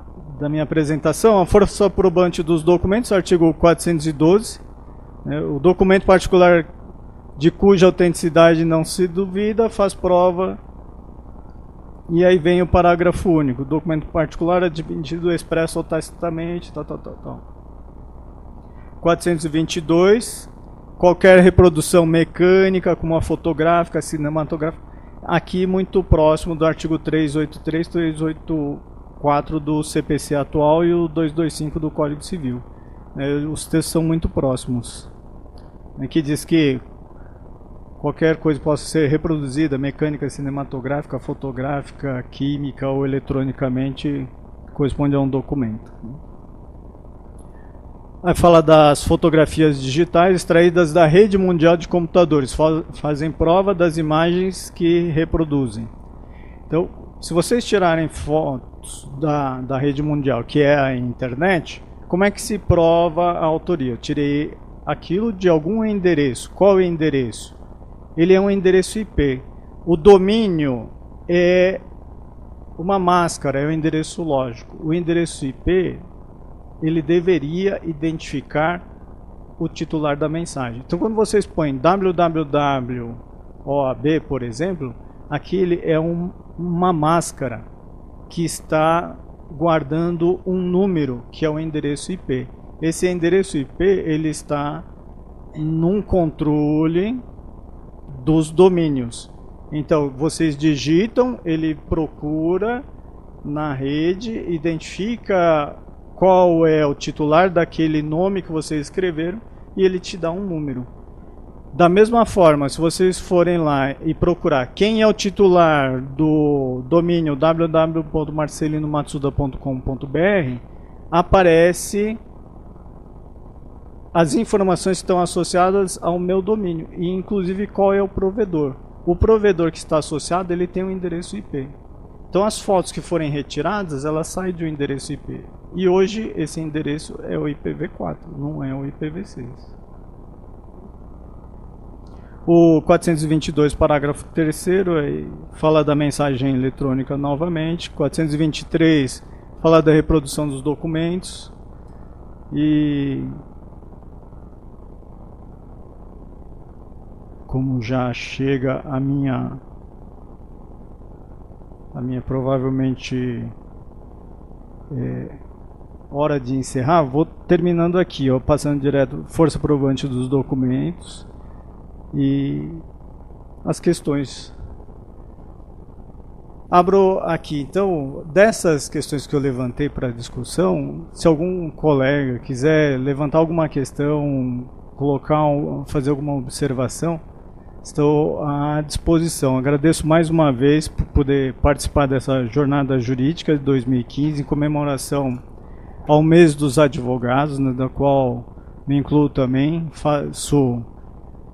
minha apresentação, a força probante dos documentos, artigo 412, o documento particular de cuja autenticidade não se duvida, faz prova, e aí vem o parágrafo único, o documento particular admitido expresso ou tacitamente, tal. 422, qualquer reprodução mecânica, como a fotográfica, cinematográfica, aqui muito próximo do artigo 383, 384 do CPC atual e o 225 do Código Civil. Os textos são muito próximos. Aqui diz que qualquer coisa possa ser reproduzida, mecânica, cinematográfica, fotográfica, química ou eletronicamente, corresponde a um documento. Aí fala das fotografias digitais extraídas da rede mundial de computadores, fazem prova das imagens que reproduzem. Então, se vocês tirarem fotos da rede mundial, que é a internet, como é que se prova a autoria? Eu tirei aquilo de algum endereço. Qual é o endereço? Ele é um endereço IP. O domínio é uma máscara, é um endereço lógico. O endereço IP, ele deveria identificar o titular da mensagem. Então, quando vocês põem www OAB, por exemplo, aquele é uma máscara que está guardando um número, que é o endereço IP. Esse endereço IP, ele está num controle dos domínios. Então, vocês digitam, ele procura na rede, identifica qual é o titular daquele nome que vocês escreveram e ele te dá um número. Da mesma forma, se vocês forem lá e procurar quem é o titular do domínio www.marcelinomatsuda.com.br, aparece as informações que estão associadas ao meu domínio, e inclusive qual é o provedor. O provedor que está associado, ele tem um endereço IP. Então as fotos que forem retiradas, elas saem de um endereço IP. E hoje esse endereço é o IPv4, não é o IPv6. O 422, parágrafo 3º, fala da mensagem eletrônica novamente. 423 fala da reprodução dos documentos. E como já chega a minha provavelmente hora de encerrar, vou terminando aqui, ó, passando direto força provante dos documentos e as questões. Abro aqui, então, dessas questões que eu levantei para discussão, se algum colega quiser levantar alguma questão, fazer alguma observação, estou à disposição. Agradeço mais uma vez por poder participar dessa jornada jurídica de 2015, em comemoração ao mês dos advogados, né, da qual me incluo também. Faço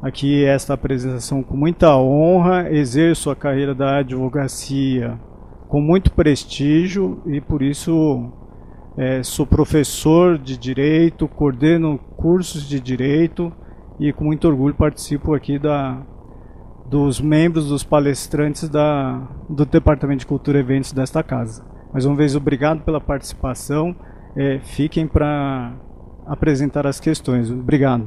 aqui esta apresentação com muita honra, exerço a carreira da advocacia com muito prestígio e por isso sou professor de direito, coordeno cursos de direito e com muito orgulho participo aqui dos membros, dos palestrantes do Departamento de Cultura e Eventos desta casa. Mais uma vez, obrigado pela participação. Fiquem para apresentar as questões. Obrigado.